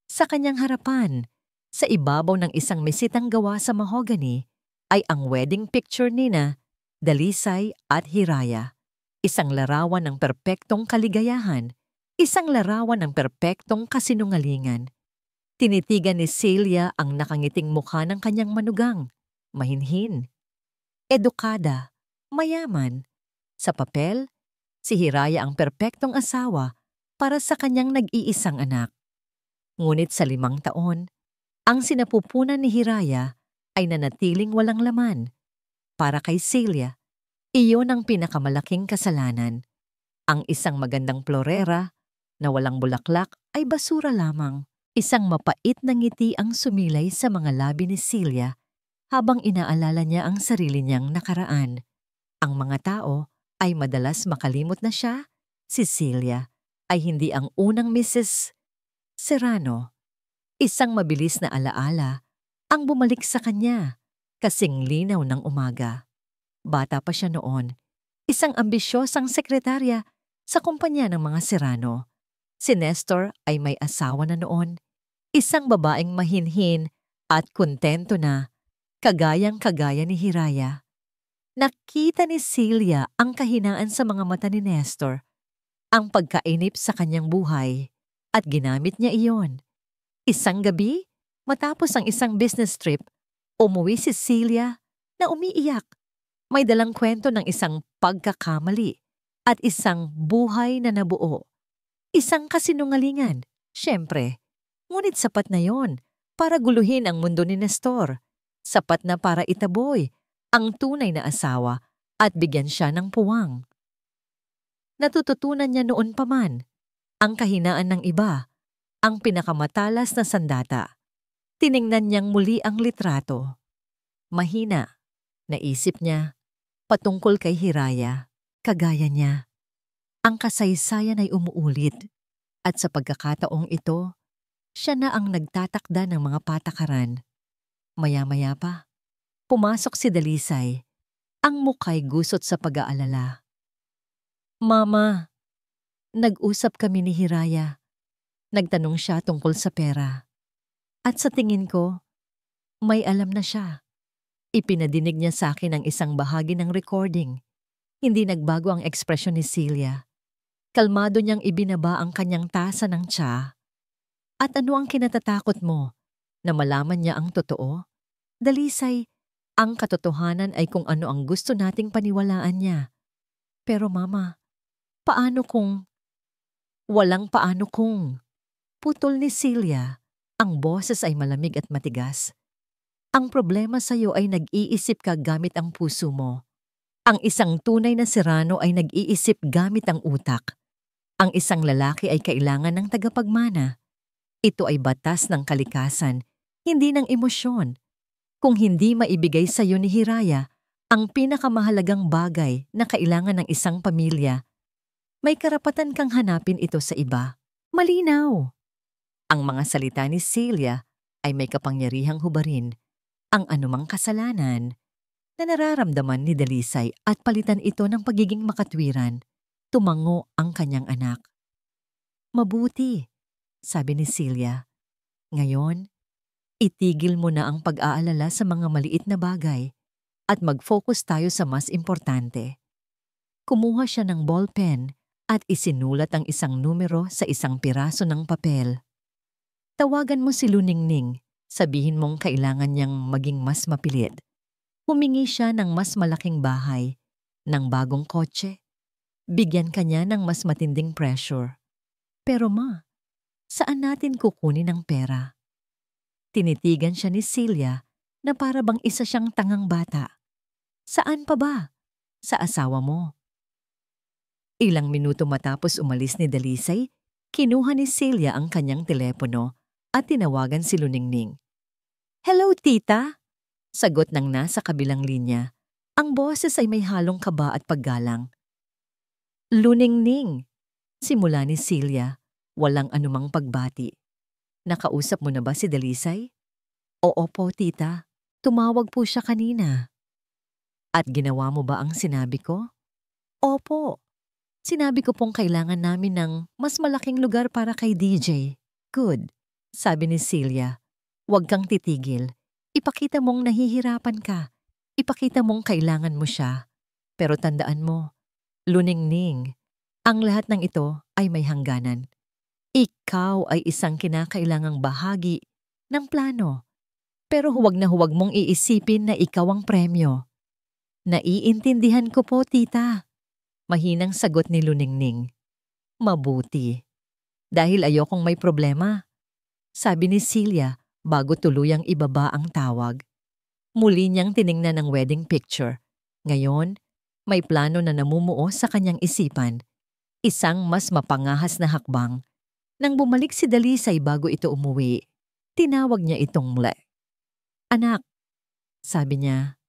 Sa kanyang harapan, sa ibabaw ng isang mesitang gawa sa mahogany, ay ang wedding picture nina, Dalisay at Hiraya. Isang larawan ng perpektong kaligayahan, isang larawan ng perpektong kasinungalingan. Tinitigan ni Celia ang nakangiting mukha ng kanyang manugang, mahinhin, edukada, mayaman. Sa papel, si Hiraya ang perpektong asawa para sa kanyang nag-iisang anak. Ngunit sa 5 taon, ang sinapupunan ni Hiraya ay nanatiling walang laman. Para kay Celia, iyon ang pinakamalaking kasalanan. Ang isang magandang florera na walang bulaklak ay basura lamang. Isang mapait na ngiti ang sumilay sa mga labi ni Celia habang inaalala niya ang sarili niyang nakaraan. Ang mga tao ay madalas makalimot na siya, si Celia, ay hindi ang unang Mrs. Serrano. Isang mabilis na alaala ang bumalik sa kanya, kasing linaw ng umaga. Bata pa siya noon, isang ambisyosang sekretarya sa kumpanya ng mga Serrano. Si Nestor ay may asawa na noon, isang babaeng mahinhin at kontento na, kagayang-kagaya ni Hiraya. Nakita ni Celia ang kahinaan sa mga mata ni Nestor, ang pagkainip sa kanyang buhay, at ginamit niya iyon. Isang gabi, matapos ang isang business trip, umuwi si Celia na umiiyak. May dalang kwento ng isang pagkakamali at isang buhay na nabuo. Isang kasinungalingan, syempre. Ngunit sapat na yon para guluhin ang mundo ni Nestor. Sapat na para itaboy ang tunay na asawa at bigyan siya ng puwang. Natututunan niya noon pa man ang kahinaan ng iba, ang pinakamatalas na sandata. Tiningnan niyang muli ang litrato. Mahina, naisip niya, patungkol kay Hiraya, kagaya niya. Ang kasaysayan ay umuulit at sa pagkakataong ito, siya na ang nagtatakda ng mga patakaran. Maya-maya pa, pumasok si Dalisay, ang mukha'y gusot sa pag-aalala. Mama, nag-usap kami ni Hiraya. Nagtanong siya tungkol sa pera. At sa tingin ko, may alam na siya. Ipinadinig niya sa akin ang isang bahagi ng recording. Hindi nagbago ang ekspresyon ni Celia. Kalmado niyang ibinaba ang kanyang tasa ng tsa. At ano ang kinatatakot mo? Na malaman niya ang totoo? Dalisay, ang katotohanan ay kung ano ang gusto nating paniwalaan niya. Pero mama, paano kung... Walang paano kung... Putol ni Celia, ang boses ay malamig at matigas. Ang problema sa iyo ay nag-iisip ka gamit ang puso mo. Ang isang tunay na Serrano ay nag-iisip gamit ang utak. Ang isang lalaki ay kailangan ng tagapagmana. Ito ay batas ng kalikasan, hindi ng emosyon. Kung hindi maibigay sa iyo ni Hiraya ang pinakamahalagang bagay na kailangan ng isang pamilya, may karapatan kang hanapin ito sa iba. Malinaw! Ang mga salita ni Celia ay may kapangyarihang hubarin ang anumang kasalanan na nararamdaman ni Dalisay at palitan ito ng pagiging makatwiran. Tumango ang kanyang anak. Mabuti, sabi ni Celia. Ngayon, itigil mo na ang pag-aalala sa mga maliit na bagay at mag-focus tayo sa mas importante. Kumuha siya ng ballpen at isinulat ang isang numero sa isang piraso ng papel. Tawagan mo si Luningning. Sabihin mong kailangan niyang maging mas mapilit. Humingi siya ng mas malaking bahay, ng bagong kotse. Bigyan kanya ng mas matinding pressure. Pero ma, saan natin kukunin ang pera? Tinitigan siya ni Celia na para bang isa siyang tangang bata. Saan pa ba? Sa asawa mo. Ilang minuto matapos umalis ni Dalisay, kinuha ni Celia ang kanyang telepono at tinawagan si Luningning. "Hello, tita!" Sagot ng nasa kabilang linya. Ang boses ay may halong kaba at paggalang. "Luningning," simula ni Celia, walang anumang pagbati. "Nakausap mo na ba si Dalisay?" "Oo po, tita. Tumawag po siya kanina." "At ginawa mo ba ang sinabi ko?" "Opo. Sinabi ko pong kailangan namin ng mas malaking lugar para kay DJ." "Good," sabi ni Celia. "Huwag kang titigil. Ipakita mong nahihirapan ka. Ipakita mong kailangan mo siya. Pero tandaan mo, Luningning, ang lahat ng ito ay may hangganan. Ikaw ay isang kinakailangang bahagi ng plano. Pero huwag na huwag mong iisipin na ikaw ang premyo." "Naiintindihan ko po, tita." Mahinang sagot ni Luningning. "Mabuti. Dahil ayokong may problema," sabi ni Celia bago tuluyang ibaba ang tawag. Muli niyang tiningnan ang wedding picture. Ngayon, may plano na namumuo sa kanyang isipan. Isang mas mapangahas na hakbang. Nang bumalik si Dalisay bago ito umuwi, tinawag niya itong Le. "Anak," sabi niya,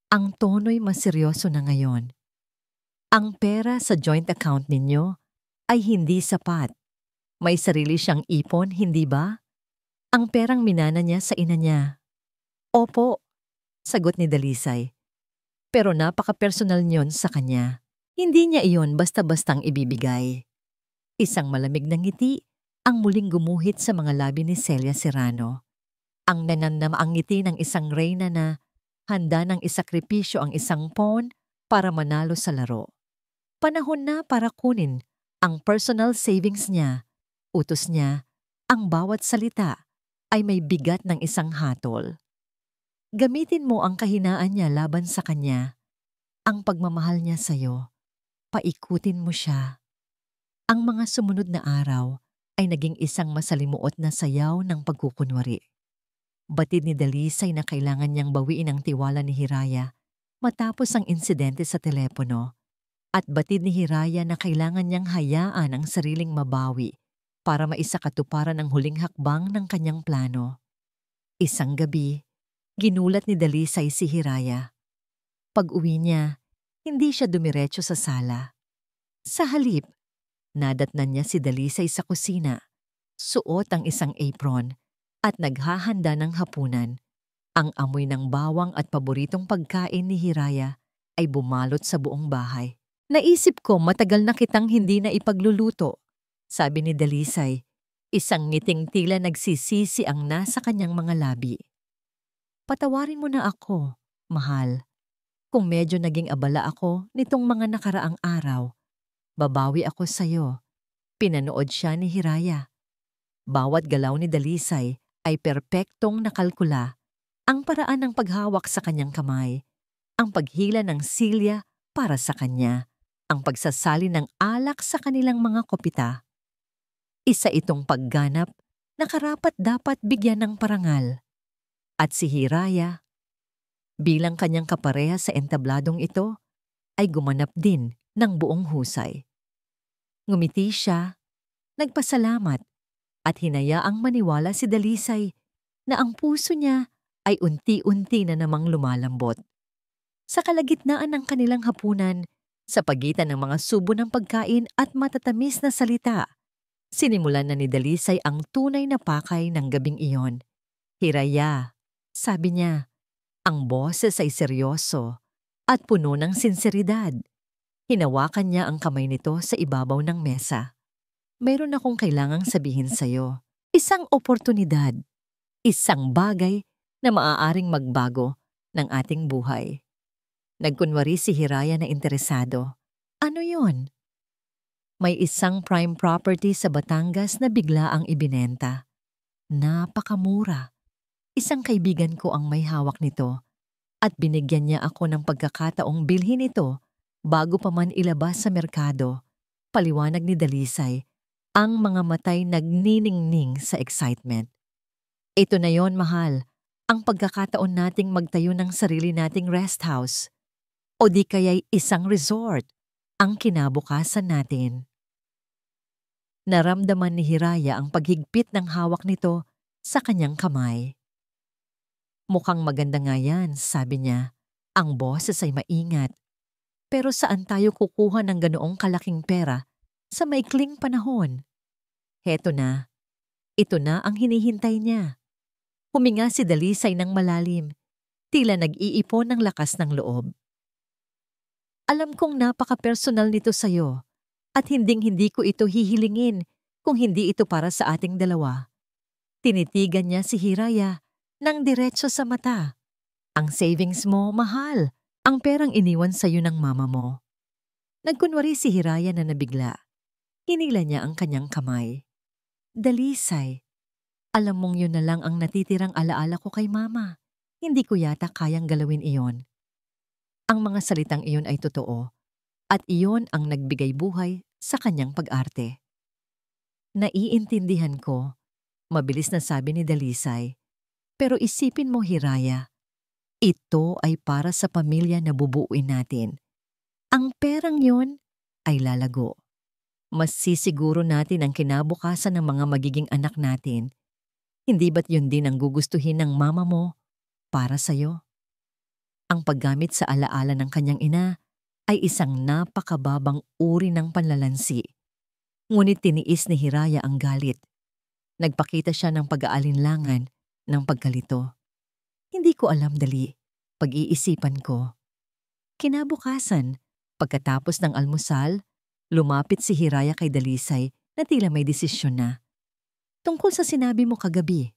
"ang tono'y mas seryoso na ngayon. Ang pera sa joint account ninyo ay hindi sapat. May sarili siyang ipon, hindi ba? Ang perang minana niya sa ina niya." "Opo," sagot ni Dalisay. "Pero napaka-personal niyon sa kanya. Hindi niya iyon basta-bastang ibibigay." Isang malamig na ngiti ang muling gumuhit sa mga labi ni Celia Serrano. Ang nananamaang ngiti ng isang reyna na handa ng isakripisyo ang isang pawn para manalo sa laro. Panahon na para kunin ang personal savings niya. Utos niya, ang bawat salita ay may bigat ng isang hatol. Gamitin mo ang kahinaan niya laban sa kanya. Ang pagmamahal niya sa'yo. Paikutin mo siya. Ang mga sumunod na araw ay naging isang masalimuot na sayaw ng pagkukunwari. Batid ni Dalisay na kailangan niyang bawiin ang tiwala ni Hiraya matapos ang insidente sa telepono. At batid ni Hiraya na kailangan niyang hayaan ang sariling mabawi para maisakatuparan ang huling hakbang ng kanyang plano. Isang gabi, ginulat ni Dalisay si Hiraya. Pag-uwi niya, hindi siya dumiretso sa sala. Sa halip, nadatnan niya si Dalisay sa kusina, suot ang isang apron at naghahanda ng hapunan. Ang amoy ng bawang at paboritong pagkain ni Hiraya ay bumalot sa buong bahay. "Naisip ko matagal na kitang hindi na ipagluluto," sabi ni Dalisay. Isang ngiting tila nagsisisi ang nasa kanyang mga labi. "Patawarin mo na ako, mahal. Kung medyo naging abala ako nitong mga nakaraang araw, babawi ako sa'yo." Pinanood siya ni Hiraya. Bawat galaw ni Dalisay ay perpektong nakalkula. Ang paraan ng paghawak sa kanyang kamay, ang paghila ng silya para sa kanya, ang pagsasali ng alak sa kanilang mga kopita. Isa itong pagganap na karapat-dapat bigyan ng parangal. At si Hiraya, bilang kanyang kapareha sa entabladong ito, ay gumanap din ng buong husay. Ngumiti siya, nagpasalamat, at hinayaang maniwala si Dalisay na ang puso niya ay unti-unti na namang lumalambot. Sa kalagitnaan ng kanilang hapunan, sa pagitan ng mga subo ng pagkain at matatamis na salita, sinimulan na ni Dalisay ang tunay na pakay ng gabing iyon. "Hiraya," sabi niya, ang boses ay seryoso at puno ng sinseridad. Hinawakan niya ang kamay nito sa ibabaw ng mesa. "Meron akong kailangang sabihin sa'yo. Isang oportunidad. Isang bagay na maaaring magbago ng ating buhay." Nagkunwari si Hiraya na interesado. "Ano yon?" "May isang prime property sa Batangas na bigla ang ibinenta. Napakamura. Isang kaibigan ko ang may hawak nito at binigyan niya ako ng pagkakataong bilhin ito bago pa man ilabas sa merkado." Paliwanag ni Dalisay, ang mga matay nagniningning sa excitement. "Ito na yon, mahal. Ang pagkakataon nating magtayo ng sarili nating rest house. O di kaya'y isang resort ang kinabukasan natin." Naramdaman ni Hiraya ang paghigpit ng hawak nito sa kanyang kamay. Mukhang maganda nga yan, sabi niya. Ang boses ay maingat. Pero saan tayo kukuha ng ganoong kalaking pera sa maikling panahon? Heto na, ito na ang hinihintay niya. Huminga si Dalisay ng malalim, tila nag-iipon ng lakas ng loob. Alam kong napaka-personal nito sa'yo at hinding-hindi ko ito hihilingin kung hindi ito para sa ating dalawa. Tinitigan niya si Hiraya ng diretso sa mata. Ang savings mo, mahal. Ang perang iniwan sa'yo ng mama mo. Nagkunwari si Hiraya na nabigla. Hinila niya ang kanyang kamay. Dalisay, alam mong yun na lang ang natitirang alaala ko kay mama. Hindi ko yata kayang galawin iyon. Ang mga salitang iyon ay totoo at iyon ang nagbigay buhay sa kanyang pag-arte. Naiintindihan ko, mabilis na sabi ni Dalisay. Pero isipin mo, Hiraya, ito ay para sa pamilya na bubuuin natin. Ang perang yon ay lalago. Mas sisiguro natin ang kinabukasan ng mga magiging anak natin. Hindi ba't yun din ang gugustuhin ng mama mo para sa'yo? Ang paggamit sa alaala ng kanyang ina ay isang napakababang uri ng panlalansi. Ngunit tiniis ni Hiraya ang galit. Nagpakita siya ng pag-aalinlangan ng pagkalito. Hindi ko alam, Dali. Pag-iisipan ko. Kinabukasan, pagkatapos ng almusal, lumapit si Hiraya kay Dalisay na tila may desisyon na. Tungkol sa sinabi mo kagabi,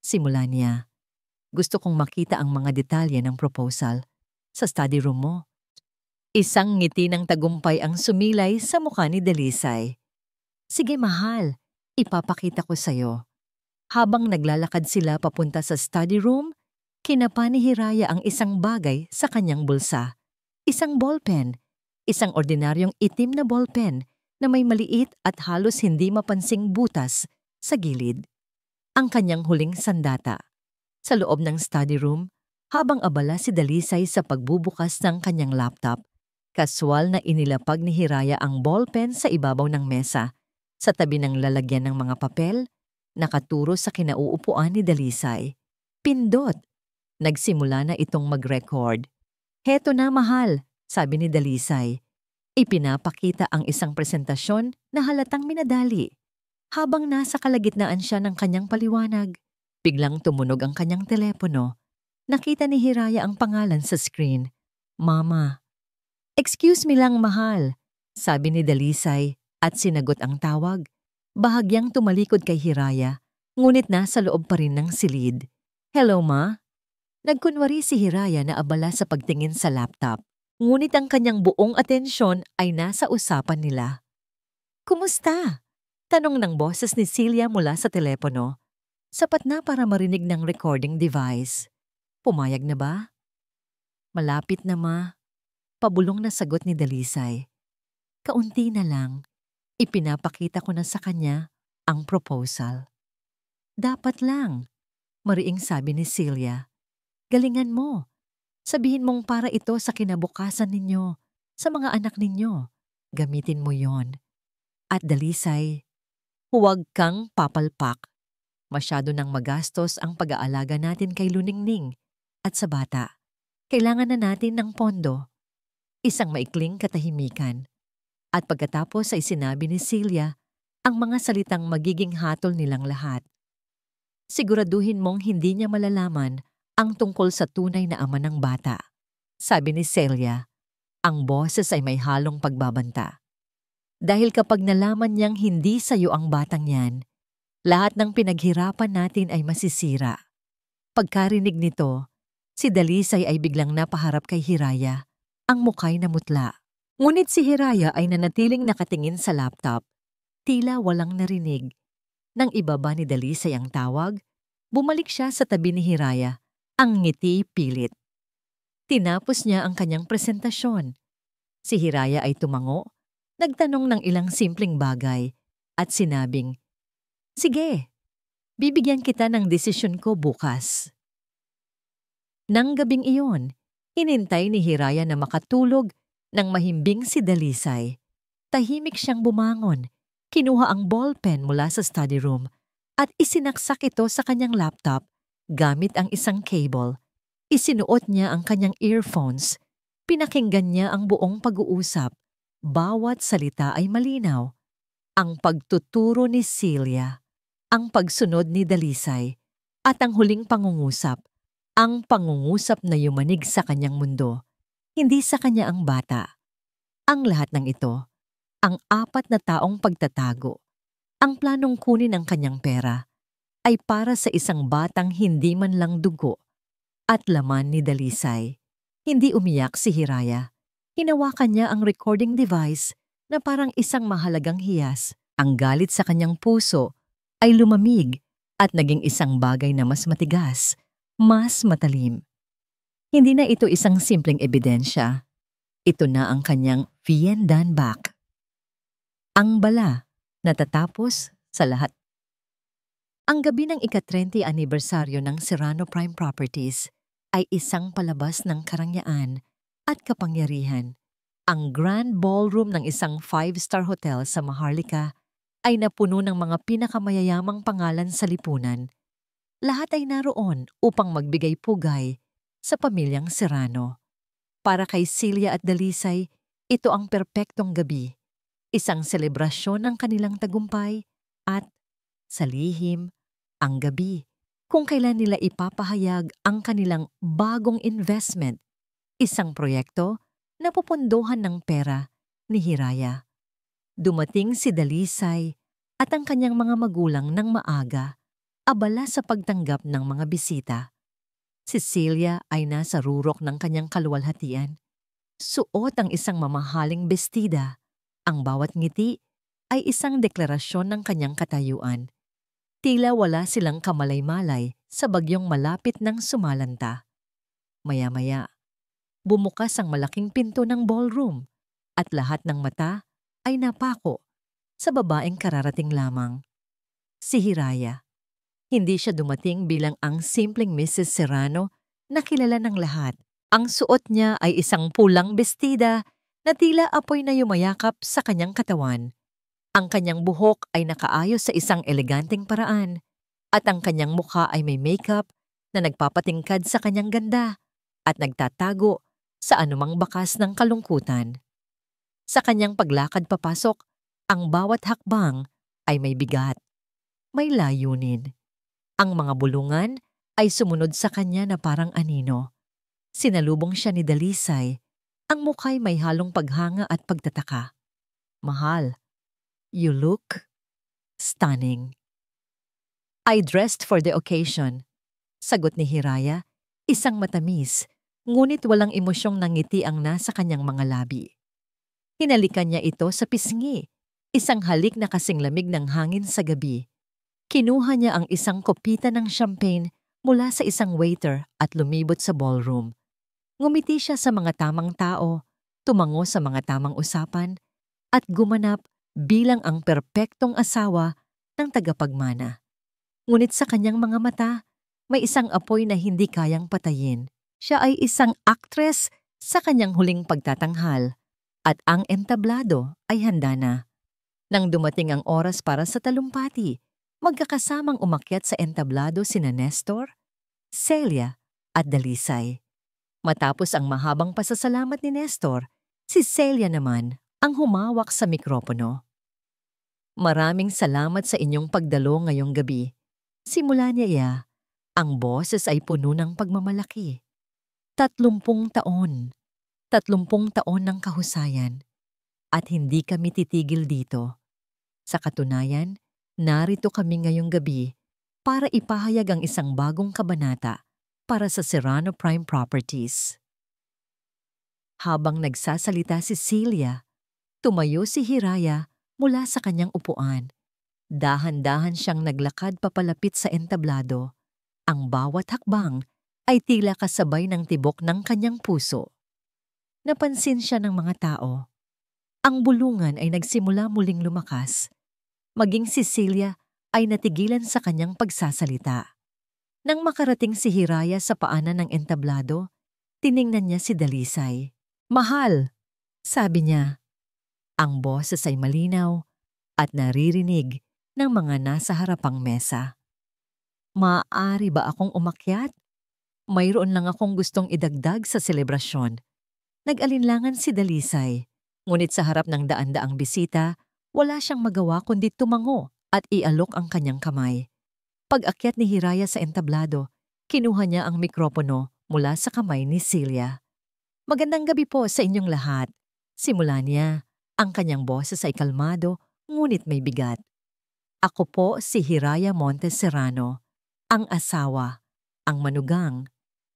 simula niya. Gusto kong makita ang mga detalye ng proposal sa study room mo. Isang ngiti ng tagumpay ang sumilay sa mukha ni Dalisay. Sige mahal, ipapakita ko sa'yo. Habang naglalakad sila papunta sa study room, kinapa ni Hiraya ang isang bagay sa kanyang bulsa. Isang ballpen. Isang ordinaryong itim na ballpen na may maliit at halos hindi mapansing butas sa gilid. Ang kanyang huling sandata. Sa loob ng study room, habang abala si Dalisay sa pagbubukas ng kanyang laptop, kaswal na inilapag ni Hiraya ang ballpen sa ibabaw ng mesa, sa tabi ng lalagyan ng mga papel, nakaturo sa kinauupuan ni Dalisay. Pindot! Nagsimula na itong mag-record. Heto na mahal, sabi ni Dalisay. Ipinapakita ang isang presentasyon na halatang minadali. Habang nasa kalagitnaan siya ng kanyang paliwanag, biglang tumunog ang kanyang telepono. Nakita ni Hiraya ang pangalan sa screen. Mama. Excuse me lang mahal, sabi ni Dalisay at sinagot ang tawag. Bahagyang tumalikod kay Hiraya, ngunit nasa loob pa rin ng silid. Hello ma? Nagkunwari si Hiraya na abala sa pagtingin sa laptop. Ngunit ang kanyang buong atensyon ay nasa usapan nila. Kumusta? Tanong ng boses ni Celia mula sa telepono. Sapat na para marinig ng recording device. Pumayag na ba? Malapit na ma. Pabulong na sagot ni Dalisay. Kaunti na lang. Ipinapakita ko na sa kanya ang proposal. Dapat lang, mariing sabi ni Celia. Galingan mo. Sabihin mong para ito sa kinabukasan ninyo, sa mga anak ninyo. Gamitin mo yon. At Dalisay, huwag kang papalpak. Masyado nang magastos ang pag-aalaga natin kay Luningning at sa bata. Kailangan na natin ng pondo. Isang maikling katahimikan. At pagkatapos ay sinabi ni Celia ang mga salitang magiging hatol nilang lahat. Siguraduhin mong hindi niya malalaman ang tungkol sa tunay na ama ng bata. Sabi ni Celia, ang boses ay may halong pagbabanta. Dahil kapag nalaman niyang hindi sa'yo ang batang yan, lahat ng pinaghirapan natin ay masisira. Pagkarinig nito, si Dalisay ay biglang napaharap kay Hiraya, ang mukhay na mutla. Ngunit si Hiraya ay nanatiling nakatingin sa laptop, tila walang narinig. Nang ibaba ni Dalisay ang tawag, bumalik siya sa tabi ni Hiraya, ang ngiti pilit. Tinapos niya ang kanyang presentasyon. Si Hiraya ay tumango, nagtanong ng ilang simpleng bagay, at sinabing, sige, bibigyan kita ng desisyon ko bukas. Nang gabing iyon, hinintay ni Hiraya na makatulog nang mahimbing si Dalisay. Tahimik siyang bumangon, kinuha ang ballpen mula sa study room at isinaksak ito sa kanyang laptop Gamit ang isang cable, isinuot niya ang kanyang earphones. Pinakinggan niya ang buong pag-uusap. Bawat salita ay malinaw. Ang pagtuturo ni Celia, ang pagsunod ni Dalisay, at ang huling pangungusap. Ang pangungusap na yumanig sa kanyang mundo, hindi sa kanya ang bata. Ang lahat ng ito, ang 4 na taong pagtatago, ang planong kunin ang kanyang pera, ay para sa isang batang hindi man lang dugo at laman ni Dalisay. Hindi umiyak si Hiraya. Hinawakan niya ang recording device na parang isang mahalagang hiyas. Ang galit sa kanyang puso ay lumamig at naging isang bagay na mas matigas, mas matalim. Hindi na ito isang simpleng ebidensya. Ito na ang kanyang Vian Dan Back. Ang bala, natatapos sa lahat. Ang gabi ng ika-30 anibersaryo ng Serrano Prime Properties ay isang palabas ng karangyaan at kapangyarihan. Ang grand ballroom ng isang 5-star hotel sa Maharlika ay napuno ng mga pinakamayayamang pangalan sa lipunan. Lahat ay naroon upang magbigay pugay sa pamilyang Serrano. Para kay Celia at Dalisay, ito ang perpektong gabi. Isang selebrasyon ng kanilang tagumpay at, sa lihim, ang gabi kung kailan nila ipapahayag ang kanilang bagong investment, isang proyekto na pupundohan ng pera ni Hiraya. Dumating si Dalisay at ang kanyang mga magulang ng maaga, abala sa pagtanggap ng mga bisita. Si Celia ay nasa rurok ng kanyang kaluwalhatian. Suot ang isang mamahaling bestida. Ang bawat ngiti ay isang deklarasyon ng kanyang katayuan. Tila wala silang kamalay-malay sa bagyong malapit ng sumalanta. Maya-maya, bumukas ang malaking pinto ng ballroom at lahat ng mata ay napako sa babaeng kararating lamang. Si Hiraya. Hindi siya dumating bilang ang simpleng Mrs. Serrano na kilala ng lahat. Ang suot niya ay isang pulang bestida na tila apoy na yumayakap sa kanyang katawan. Ang kanyang buhok ay nakaayos sa isang eleganteng paraan at ang kanyang mukha ay may makeup na nagpapatingkad sa kanyang ganda at nagtatago sa anumang bakas ng kalungkutan. Sa kanyang paglakad papasok, ang bawat hakbang ay may bigat, may layunin. Ang mga bulungan ay sumunod sa kanya na parang anino. Sinalubong siya ni Dalisay. Ang mukha'y may halong paghanga at pagtataka. Mahal, you look stunning. I dressed for the occasion. Sagot ni Hiraya, isang matamis, ngunit walang emosyong nangiti ang nasa kanyang mga labi. Hinalikan niya ito sa pisngi, isang halik na kasing lamig ng hangin sa gabi. Kinuha niya ang isang kopita ng champagne mula sa isang waiter at lumibot sa ballroom. Ngumiti siya sa mga tamang tao, tumango sa mga tamang usapan, at gumanap bilang ang perpektong asawa ng tagapagmana. Ngunit sa kanyang mga mata, may isang apoy na hindi kayang patayin. Siya ay isang aktres sa kanyang huling pagtatanghal, at ang entablado ay handa na. Nang dumating ang oras para sa talumpati, magkakasamang umakyat sa entablado sina Nestor, Celia at Dalisay. Matapos ang mahabang pasasalamat ni Nestor, si Celia naman ang humawak sa mikropono. Maraming salamat sa inyong pagdalo ngayong gabi. Simula niya, ang boses ay puno ng pagmamalaki. 30 taon. 30 taon ng kahusayan. At hindi kami titigil dito. Sa katunayan, narito kami ngayong gabi para ipahayag ang isang bagong kabanata para sa Serrano Prime Properties. Habang nagsasalita si Celia, tumayo si Hiraya mula sa kanyang upuan. Dahan-dahan siyang naglakad papalapit sa entablado. Ang bawat hakbang ay tila kasabay ng tibok ng kanyang puso. Napansin siya ng mga tao. Ang bulungan ay nagsimula muling lumakas. Maging si Celia ay natigilan sa kanyang pagsasalita. Nang makarating si Hiraya sa paanan ng entablado, tiningnan niya si Dalisay. "Mahal," sabi niya. Ang boses ay malinaw at naririnig ng mga nasa harapang mesa. Maaari ba akong umakyat? Mayroon lang akong gustong idagdag sa selebrasyon. Nag-alinlangan si Dalisay, ngunit sa harap ng daan-daang bisita, wala siyang magawa kundi tumango at ialok ang kanyang kamay. Pag-akyat ni Hiraya sa entablado, kinuha niya ang mikropono mula sa kamay ni Celia. Magandang gabi po sa inyong lahat. Simula niya, ang kanyang boses ay kalmado ngunit may bigat. Ako po si Hiraya Montes Serrano, ang asawa, ang manugang,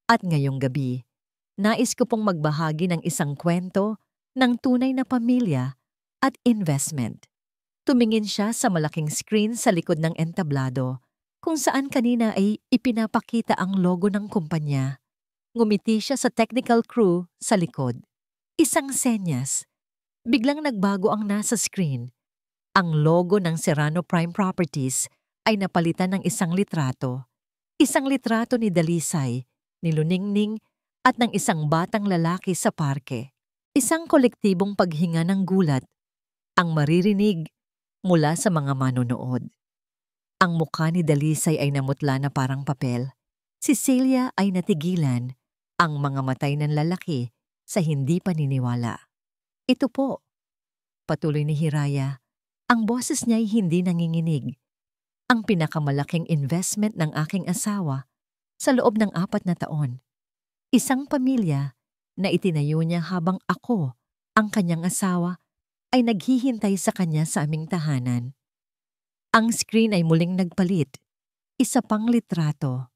at ngayong gabi, nais ko pong magbahagi ng isang kwento ng tunay na pamilya at investment. Tumingin siya sa malaking screen sa likod ng entablado kung saan kanina ay ipinapakita ang logo ng kumpanya. Ngumiti siya sa technical crew sa likod. Isang senyas. Biglang nagbago ang nasa screen. Ang logo ng Serrano Prime Properties ay napalitan ng isang litrato. Isang litrato ni Dalisay, ni Luningning at ng isang batang lalaki sa parke. Isang kolektibong paghinga ng gulat ang maririnig mula sa mga manonood. Ang mukha ni Dalisay ay namutla na parang papel. Si Celia ay natigilan, ang mga matay ng lalaki sa hindi paniniwala. Ito po, patuloy ni Hiraya, ang boses niya ay hindi nanginginig. Ang pinakamalaking investment ng aking asawa sa loob ng 4 na taon. Isang pamilya na itinayo niya habang ako, ang kanyang asawa, ay naghihintay sa kanya sa aming tahanan. Ang screen ay muling nagpalit. Isa pang litrato.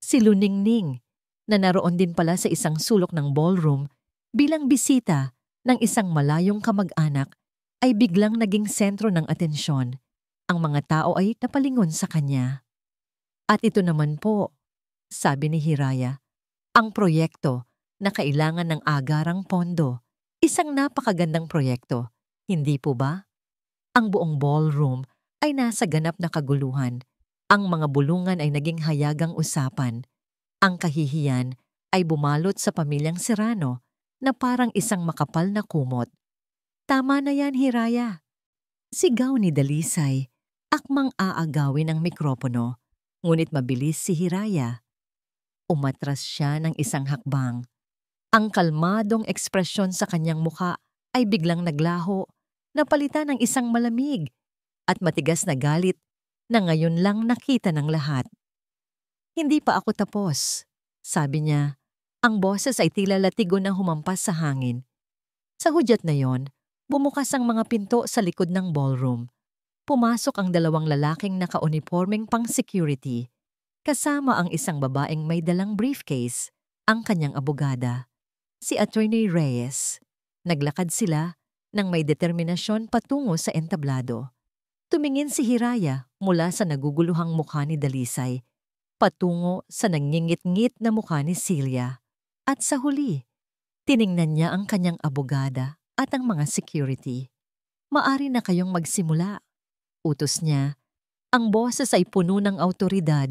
Si Luningning, na naroon din pala sa isang sulok ng ballroom bilang bisita ng isang malayong kamag-anak, ay biglang naging sentro ng atensyon. Ang mga tao ay napalingon sa kanya. At ito naman po, sabi ni Hiraya, ang proyekto na kailangan ng agarang pondo. Isang napakagandang proyekto, hindi po ba? Ang buong ballroom ay nasa ganap na kaguluhan. Ang mga bulungan ay naging hayagang usapan. Ang kahihiyan ay bumalot sa pamilyang Serrano na parang isang makapal na kumot. Tama na yan, Hiraya. Sigaw ni Dalisay, akmang aagawin ang mikropono, ngunit mabilis si Hiraya. Umatras siya ng isang hakbang. Ang kalmadong ekspresyon sa kanyang mukha ay biglang naglaho, napalitan ng isang malamig at matigas na galit na ngayon lang nakita ng lahat. Hindi pa ako tapos, sabi niya. Ang boses ay tila latigo na humampas sa hangin. Sa hudyat na yon, bumukas ang mga pinto sa likod ng ballroom. Pumasok ang 2 lalaking naka-uniformeng pang-security, kasama ang isang babaeng may dalang briefcase, ang kanyang abogada, si Attorney Reyes. Naglakad sila nang may determinasyon patungo sa entablado. Tumingin si Hiraya mula sa naguguluhang mukha ni Dalisay, patungo sa nangingit-ngit na mukha ni Celia. At sa huli, tiningnan niya ang kanyang abogada at ang mga security. Maari na kayong magsimula. Utos niya, ang boses ay puno ng awtoridad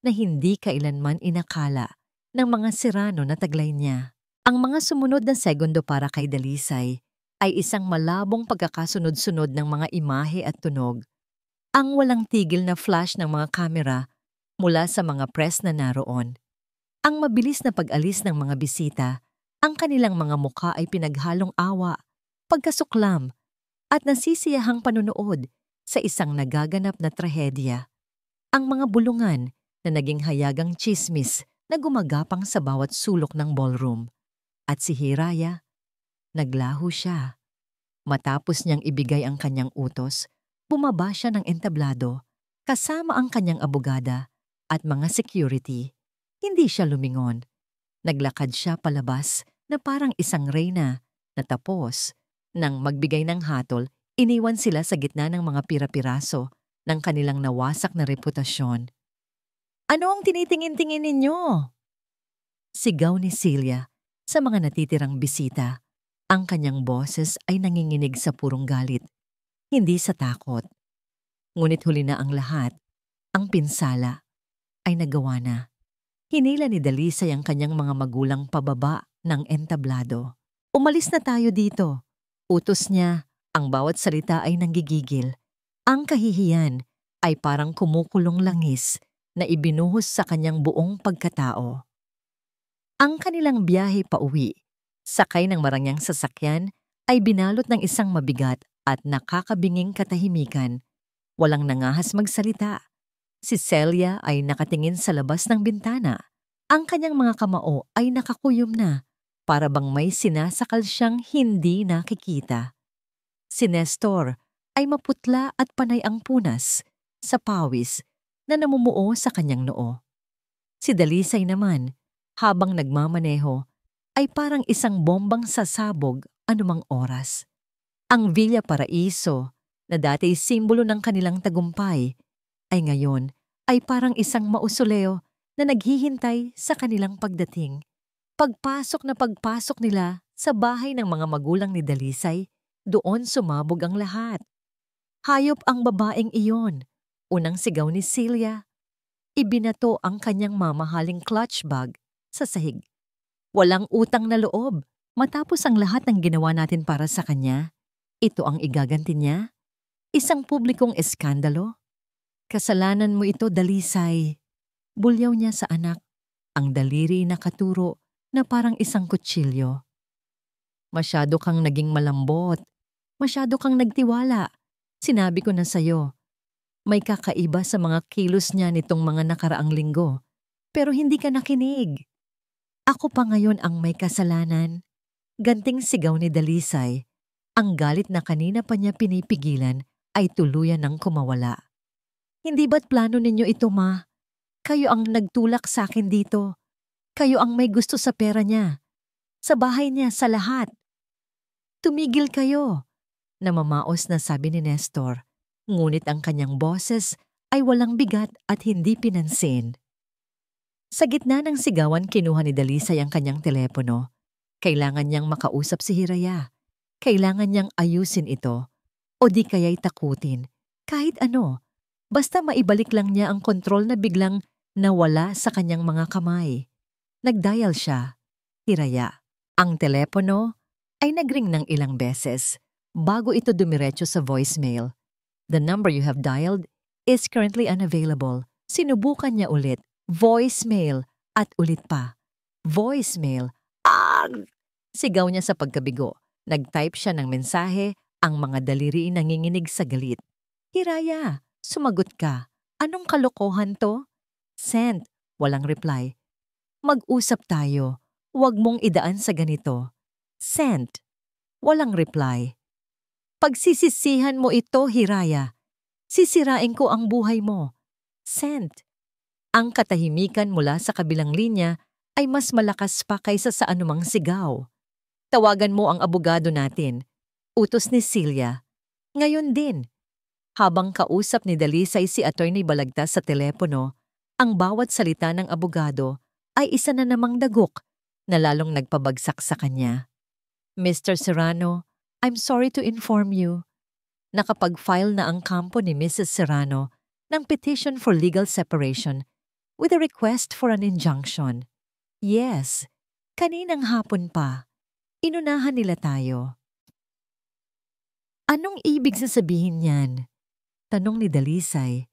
na hindi kailanman inakala ng mga Serrano na taglay niya. Ang mga sumunod na segundo para kay Dalisay ay isang malabong pagkakasunod-sunod ng mga imahe at tunog. Ang walang tigil na flash ng mga kamera mula sa mga press na naroon. Ang mabilis na pag-alis ng mga bisita, ang kanilang mga mukha ay pinaghalong awa, pagkasuklam, at nasisiyahang panunood sa isang nagaganap na trahedya. Ang mga bulungan na naging hayagang tsismis na gumagapang sa bawat sulok ng ballroom. At si Hiraya, naglaho siya. Matapos niyang ibigay ang kanyang utos, bumaba siya ng entablado, kasama ang kanyang abogada at mga security. Hindi siya lumingon. Naglakad siya palabas na parang isang reyna na tapos, nang magbigay ng hatol, iniwan sila sa gitna ng mga pira-piraso ng kanilang nawasak na reputasyon. Ano ang tinitingin-tingin ninyo? Sigaw ni Celia sa mga natitirang bisita. Ang kanyang boses ay nanginginig sa purong galit, hindi sa takot. Ngunit huli na ang lahat. Ang pinsala ay nagawa na. Hinila ni Dalisay ang kanyang mga magulang pababa ng entablado. Umalis na tayo dito. Utos niya. Ang bawat salita ay nanggigigil. Ang kahihiyan ay parang kumukulong langis na ibinuhos sa kanyang buong pagkatao. Ang kanilang biyahe pauwi, sakay ng marangyang sasakyan, ay binalot ng isang mabigat at nakakabinging katahimikan. Walang nangahas magsalita. Si Celia ay nakatingin sa labas ng bintana. Ang kanyang mga kamao ay nakakuyom na, para bang may sinasakal siyang hindi nakikita. Si Nestor ay maputla at panay ang punas sa pawis na namumuo sa kanyang noo. Si Dalisay naman, habang nagmamaneho, ay parang isang bombang sasabog anumang oras. Ang Villa Paraiso, na dati simbolo ng kanilang tagumpay, ay ngayon ay parang isang mausoleo na naghihintay sa kanilang pagdating. Pagpasok nila sa bahay ng mga magulang ni Dalisay, doon sumabog ang lahat. Hayop ang babaeng iyon. Unang sigaw ni Celia. Ibinato ang kanyang mamahaling clutch bag sa sahig. Walang utang na loob. Matapos ang lahat ng ginawa natin para sa kanya, ito ang igaganti niya? Isang publikong eskandalo? Kasalanan mo ito, Dalisay. Bulyaw niya sa anak, ang daliri na katuro na parang isang kutsilyo. Masyado kang naging malambot. Masyado kang nagtiwala. Sinabi ko na sa'yo. May kakaiba sa mga kilos niya nitong mga nakaraang linggo. Pero hindi ka nakinig. Ako pa ngayon ang may kasalanan. Ganting sigaw ni Dalisay. Ang galit na kanina pa niya pinipigilan ay tuluyan ng kumawala. Hindi ba't plano ninyo ito, Ma? Kayo ang nagtulak sa akin dito. Kayo ang may gusto sa pera niya. Sa bahay niya, sa lahat. Tumigil kayo. Namamaos na sabi ni Nestor. Ngunit ang kanyang boses ay walang bigat at hindi pinansin. Sa gitna ng sigawan, kinuha ni Dalisay ang kanyang telepono. Kailangan niyang makausap si Hiraya. Kailangan niyang ayusin ito. O di kaya'y takutin. Kahit ano. Basta maibalik lang niya ang kontrol na biglang nawala sa kanyang mga kamay. Nagdial siya. Hiraya. Ang telepono ay nagring ng ilang beses bago ito dumiretso sa voicemail. The number you have dialed is currently unavailable. Sinubukan niya ulit. Voicemail at ulit pa. Voicemail. Sigaw niya sa pagkabigo. Nag-type siya ng mensahe, ang mga daliri nanginginig sa galit. Hiraya, sumagot ka. Anong kalokohan to? Sent. Walang reply. Mag-usap tayo. Huwag mong idaan sa ganito. Sent. Walang reply. Pagsisisihan mo ito, Hiraya. Sisirain ko ang buhay mo. Sent. Ang katahimikan mula sa kabilang linya ay mas malakas pa kaysa sa anumang sigaw. Tawagan mo ang abogado natin. Utos ni Celia. Ngayon din. Habang kausap ni Dalisay si Attorney Balagtas sa telepono, ang bawat salita ng abogado ay isa na namang dagok na lalong nagpabagsak sa kanya. Mr. Serrano, I'm sorry to inform you. Nakapag-file na ang kampo ni Mrs. Serrano ng petition for legal separation with a request for an injunction. Yes, kaninang hapon pa. Inunahan nila tayo. Anong ibig sasabihin niyan? Tanong ni Dalisay.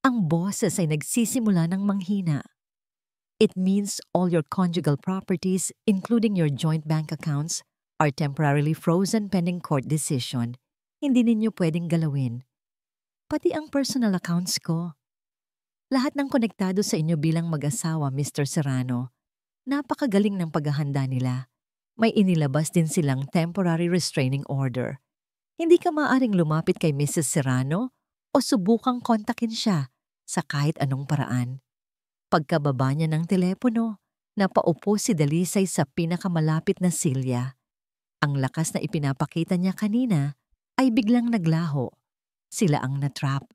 Ang boses ay nagsisimula ng manghina. It means all your conjugal properties, including your joint bank accounts, are temporarily frozen pending court decision. Hindi ninyo pwedeng galawin. Pati ang personal accounts ko. Lahat ng konektado sa inyo bilang mag-asawa, Mr. Serrano. Napakagaling ng paghahanda nila. May inilabas din silang temporary restraining order. Hindi ka maaaring lumapit kay Mrs. Serrano o subukang kontakin siya sa kahit anong paraan. Pagkababa niya ng telepono, napaupo si Dalisay sa pinakamalapit na silya. Ang lakas na ipinapakita niya kanina ay biglang naglaho. Sila ang natrap.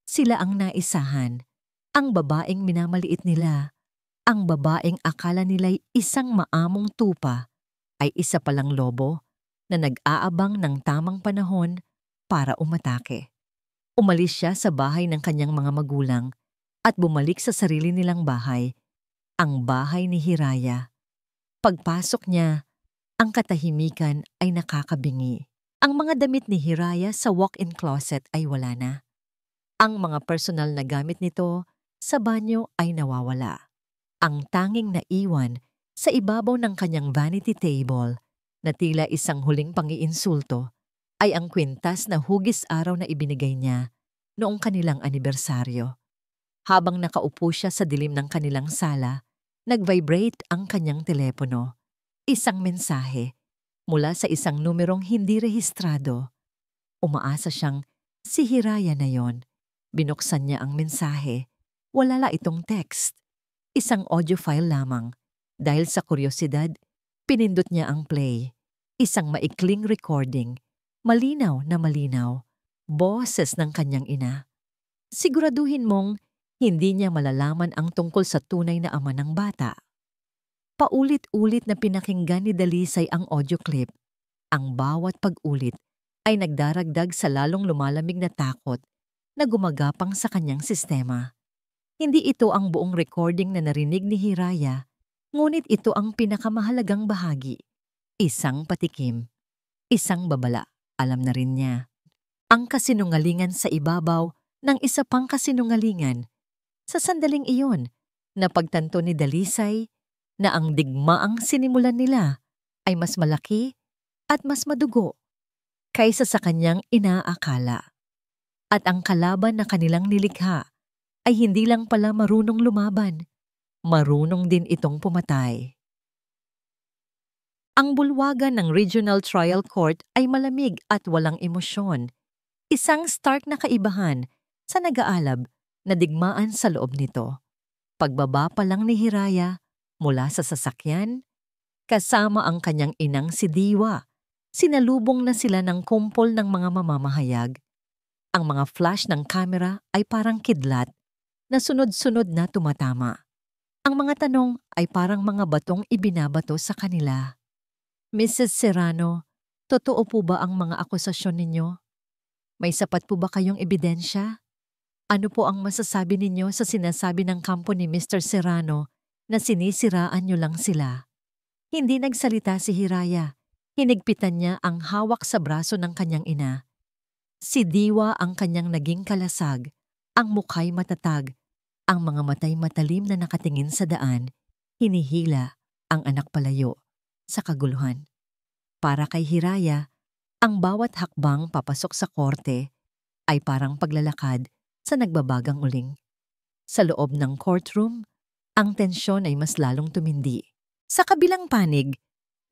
Sila ang naisahan. Ang babaeng minamaliit nila. Ang babaeng akala nila'y isang maamong tupa ay isa palang lobo na nag-aabang ng tamang panahon para umatake. Umalis siya sa bahay ng kanyang mga magulang at bumalik sa sarili nilang bahay, ang bahay ni Hiraya. Pagpasok niya, ang katahimikan ay nakakabingi. Ang mga damit ni Hiraya sa walk-in closet ay wala na. Ang mga personal na gamit nito, sa banyo ay nawawala. Ang tanging naiwan sa ibabaw ng kanyang vanity table na tila isang huling pangiinsulto ay ang kwintas na hugis araw na ibinigay niya noong kanilang anibersaryo. Habang nakaupo siya sa dilim ng kanilang sala, nag-vibrate ang kanyang telepono. Isang mensahe mula sa isang numerong hindi rehistrado. Umaasa siyang si Hiraya na yon. Binuksan niya ang mensahe. Wala itong text. Isang audio file lamang. Dahil sa kuryosidad, pinindot niya ang play. Isang maikling recording. Malinaw na malinaw. Boses ng kanyang ina. Siguraduhin mong hindi niya malalaman ang tungkol sa tunay na ama ng bata. Paulit-ulit na pinakinggan ni Dalisay ang audio clip. Ang bawat pag-ulit ay nagdaragdag sa lalong lumalamig na takot na gumagapang sa kanyang sistema. Hindi ito ang buong recording na narinig ni Hiraya, ngunit ito ang pinakamahalagang bahagi. Isang patikim. Isang babala. Alam na rin niya. Ang kasinungalingan sa ibabaw ng isa pang kasinungalingan. Sa sandaling iyon, napagtanto ni Dalisay na ang digmaang sinimulan nila ay mas malaki at mas madugo kaysa sa kanyang inaakala. At ang kalaban na kanilang nilikha ay hindi lang pala marunong lumaban, marunong din itong pumatay. Ang bulwagan ng Regional Trial Court ay malamig at walang emosyon. Isang stark na kaibahan sa nag-aalab na digmaan sa loob nito. Pagbaba pa lang ni Hiraya mula sa sasakyan, kasama ang kanyang inang si Diwa, sinalubong na sila ng kumpol ng mga mamamahayag. Ang mga flash ng kamera ay parang kidlat na sunod-sunod na tumatama. Ang mga tanong ay parang mga batong ibinabato sa kanila. Mrs. Serrano, totoo po ba ang mga akusasyon ninyo? May sapat po ba kayong ebidensya? Ano po ang masasabi ninyo sa sinasabi ng kampo ni Mr. Serrano na sinisiraan nyo lang sila? Hindi nagsalita si Hiraya. Hinigpitan niya ang hawak sa braso ng kanyang ina. Si Diwa ang kanyang naging kalasag, ang mukha'y matatag, ang mga matay matalim na nakatingin sa daan, hinihila ang anak palayo sa kaguluhan. Para kay Hiraya, ang bawat hakbang papasok sa korte ay parang paglalakad sa nagbabagang uling. Sa loob ng courtroom, ang tensyon ay mas lalong tumindi. Sa kabilang panig,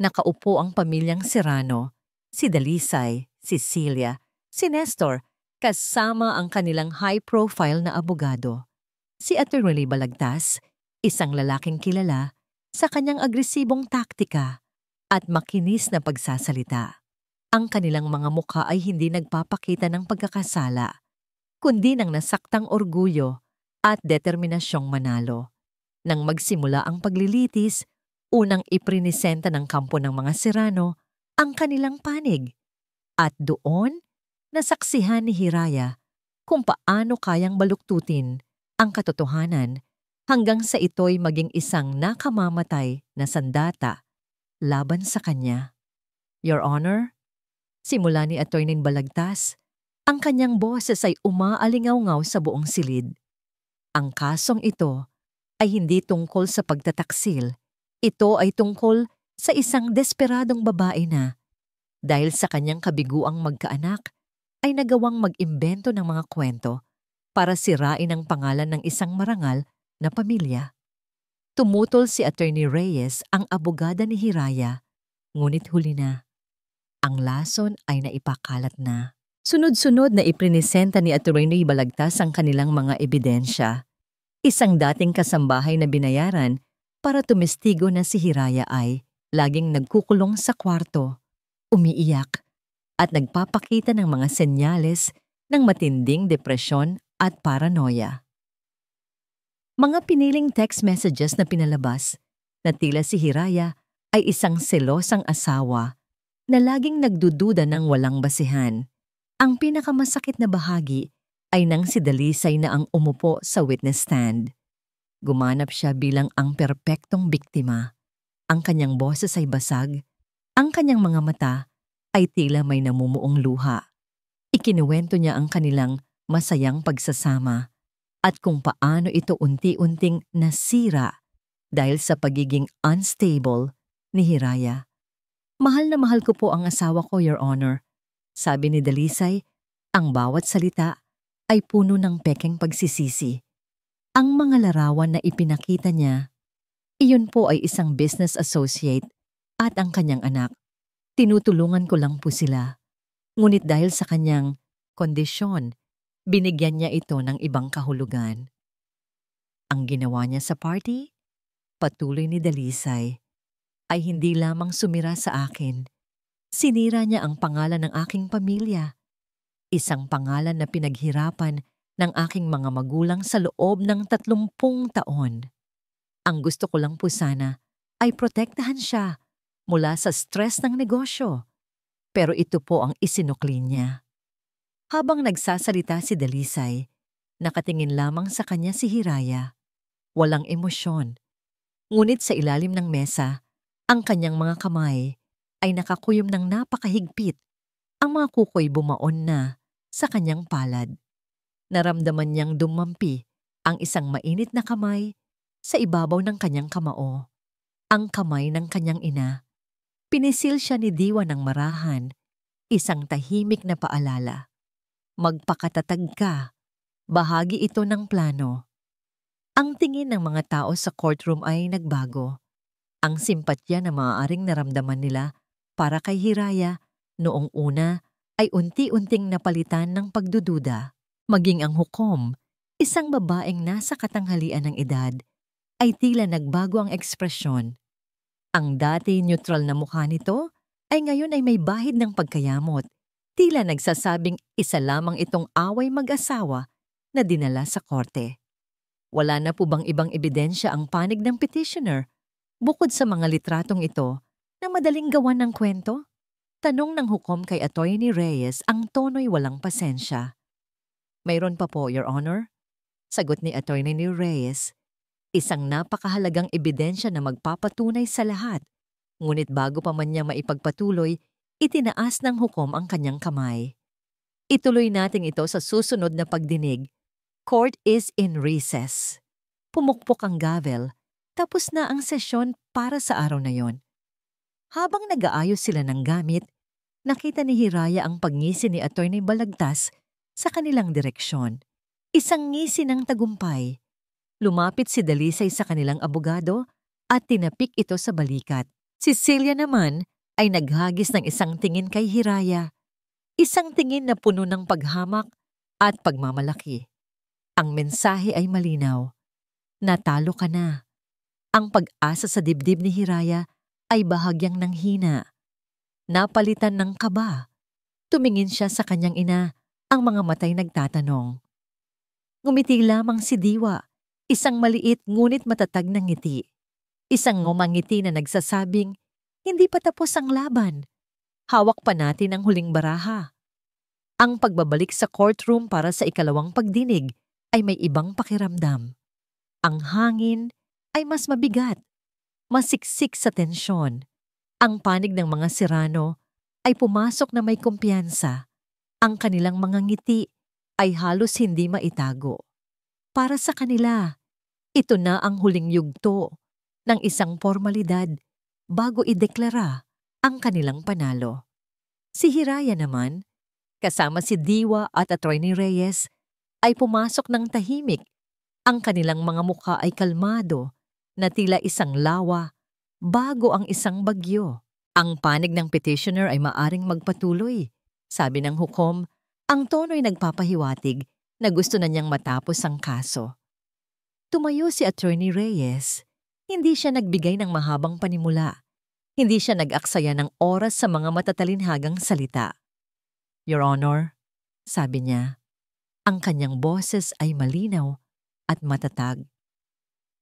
nakaupo ang pamilyang Serrano, si Dalisay, si Celia, si Nestor, kasama ang kanilang high-profile na abogado. Si Atty. Balagtas, isang lalaking kilala sa kanyang agresibong taktika at makinis na pagsasalita. Ang kanilang mga mukha ay hindi nagpapakita ng pagkakasala, kundi ng nasaktang orgulyo at determinasyong manalo. Nang magsimula ang paglilitis, unang iprinisenta ng kampo ng mga Serrano ang kanilang panig. At doon, nasaksihan ni Hiraya kung paano kayang baluktutin ang katotohanan hanggang sa ito'y maging isang nakamamatay na sandata laban sa kanya. Your Honor, simula ni Atty. Balagtas, ang kanyang boses ay umaalingaw-ngaw sa buong silid. Ang kasong ito ay hindi tungkol sa pagtataksil. Ito ay tungkol sa isang desperadong babae na, dahil sa kanyang kabiguang magkaanak, ay nagawang mag-imbento ng mga kwento para sirain ang pangalan ng isang marangal na pamilya. Tumutol si Atty. Reyes, ang abogada ni Hiraya, ngunit huli na. Ang lason ay naipakalat na. Sunod-sunod na iprinisenta ni Atty. Balagtas ang kanilang mga ebidensya. Isang dating kasambahay na binayaran para tumestigo na si Hiraya ay laging nagkukulong sa kwarto, umiiyak, at nagpapakita ng mga senyales ng matinding depresyon at paranoia. Mga piniling text messages na pinalabas na tila si Hiraya ay isang selosang asawa na laging nagdududa ng walang basihan. Ang pinakamasakit na bahagi ay nang si Dalisay na ang umupo sa witness stand. Gumanap siya bilang ang perpektong biktima. Ang kanyang boses ay basag, ang kanyang mga mata ay tila may namumuong luha. Ikinuwento niya ang kanilang masayang pagsasama, at kung paano ito unti-unting nasira dahil sa pagiging unstable ni Hiraya. Mahal na mahal ko po ang asawa ko, Your Honor. Sabi ni Dalisay, ang bawat salita ay puno ng pekeng pagsisisi. Ang mga larawan na ipinakita niya, iyon po ay isang business associate at ang kanyang anak. Tinutulungan ko lang po sila. Ngunit dahil sa kanyang kondisyon, binigyan niya ito ng ibang kahulugan. Ang ginawa niya sa party, patuloy ni Dalisay, ay hindi lamang sumira sa akin. Sinira niya ang pangalan ng aking pamilya. Isang pangalan na pinaghirapan ng aking mga magulang sa loob ng 30 taon. Ang gusto ko lang po sana ay protektahan siya mula sa stress ng negosyo. Pero ito po ang isinukli niya. Habang nagsasalita si Dalisay, nakatingin lamang sa kanya si Hiraya. Walang emosyon. Ngunit sa ilalim ng mesa, ang kanyang mga kamay ay nakakuyom ng napakahigpit. Ang mga kuko'y bumaon na sa kanyang palad. Naramdaman niyang dumampi ang isang mainit na kamay sa ibabaw ng kanyang kamao. Ang kamay ng kanyang ina. Pinisil siya ni Diwa ng marahan, isang tahimik na paalala. Magpakatatag ka, bahagi ito ng plano. Ang tingin ng mga tao sa courtroom ay nagbago. Ang simpatya na maaaring naramdaman nila para kay Hiraya noong una ay unti-unting napalitan ng pagdududa. Maging ang hukom, isang babaeng nasa katanghalian ng edad, ay tila nagbago ang ekspresyon. Ang dati neutral na mukha nito ay ngayon ay may bahid ng pagkayamot. Tila nagsasabing isa lamang itong away mag-asawa na dinala sa korte. Wala na po bang ibang ebidensya ang panig ng petitioner bukod sa mga litratong ito na madaling gawan ng kwento? Tanong ng hukom kay Atty. Reyes, ang tono'y walang pasensya. Mayroon pa po, Your Honor. Sagot ni Atty. Reyes, isang napakahalagang ebidensya na magpapatunay sa lahat. Ngunit bago pa man niya maipagpatuloy, itinaas ng hukom ang kanyang kamay. Ituloy natin ito sa susunod na pagdinig. Court is in recess. Pumukpok ang gavel, tapos na ang sesyon para sa araw na yon. Habang nag-aayos sila ng gamit, nakita ni Hiraya ang pagngisi ni Atty. Balagtas sa kanilang direksyon. Isang ngisi ng tagumpay. Lumapit si Dalisay sa kanilang abogado at tinapik ito sa balikat. Si Celia naman ay naghagis ng isang tingin kay Hiraya. Isang tingin na puno ng paghamak at pagmamalaki. Ang mensahe ay malinaw. Natalo ka na. Ang pag-asa sa dibdib ni Hiraya ay bahagyang nanghina. Napalitan ng kaba. Tumingin siya sa kanyang ina, ang mga matay nagtatanong. Ngumiti lamang si Diwa. Isang maliit ngunit matatag na ngiti. Isang ngumangiti na nagsasabing, hindi pa tapos ang laban. Hawak pa natin ang huling baraha. Ang pagbabalik sa courtroom para sa ikalawang pagdinig ay may ibang pakiramdam. Ang hangin ay mas mabigat, masiksik sa tensyon. Ang panig ng mga Serrano ay pumasok na may kumpiyansa. Ang kanilang mga ngiti ay halos hindi maitago. Para sa kanila, ito na ang huling yugto ng isang formalidad bago ideklara ang kanilang panalo. Si Hiraya naman, kasama si Diwa at Atty. Reyes, ay pumasok ng tahimik. Ang kanilang mga mukha ay kalmado na tila isang lawa bago ang isang bagyo. Ang panig ng petitioner ay maaring magpatuloy. Sabi ng hukom, ang tono'y nagpapahiwatig na gusto na niyang matapos ang kaso. Tumayo si Atty. Reyes. Hindi siya nagbigay ng mahabang panimula. Hindi siya nag-aksaya ng oras sa mga matatalinhagang salita. Your Honor, sabi niya, ang kanyang boses ay malinaw at matatag.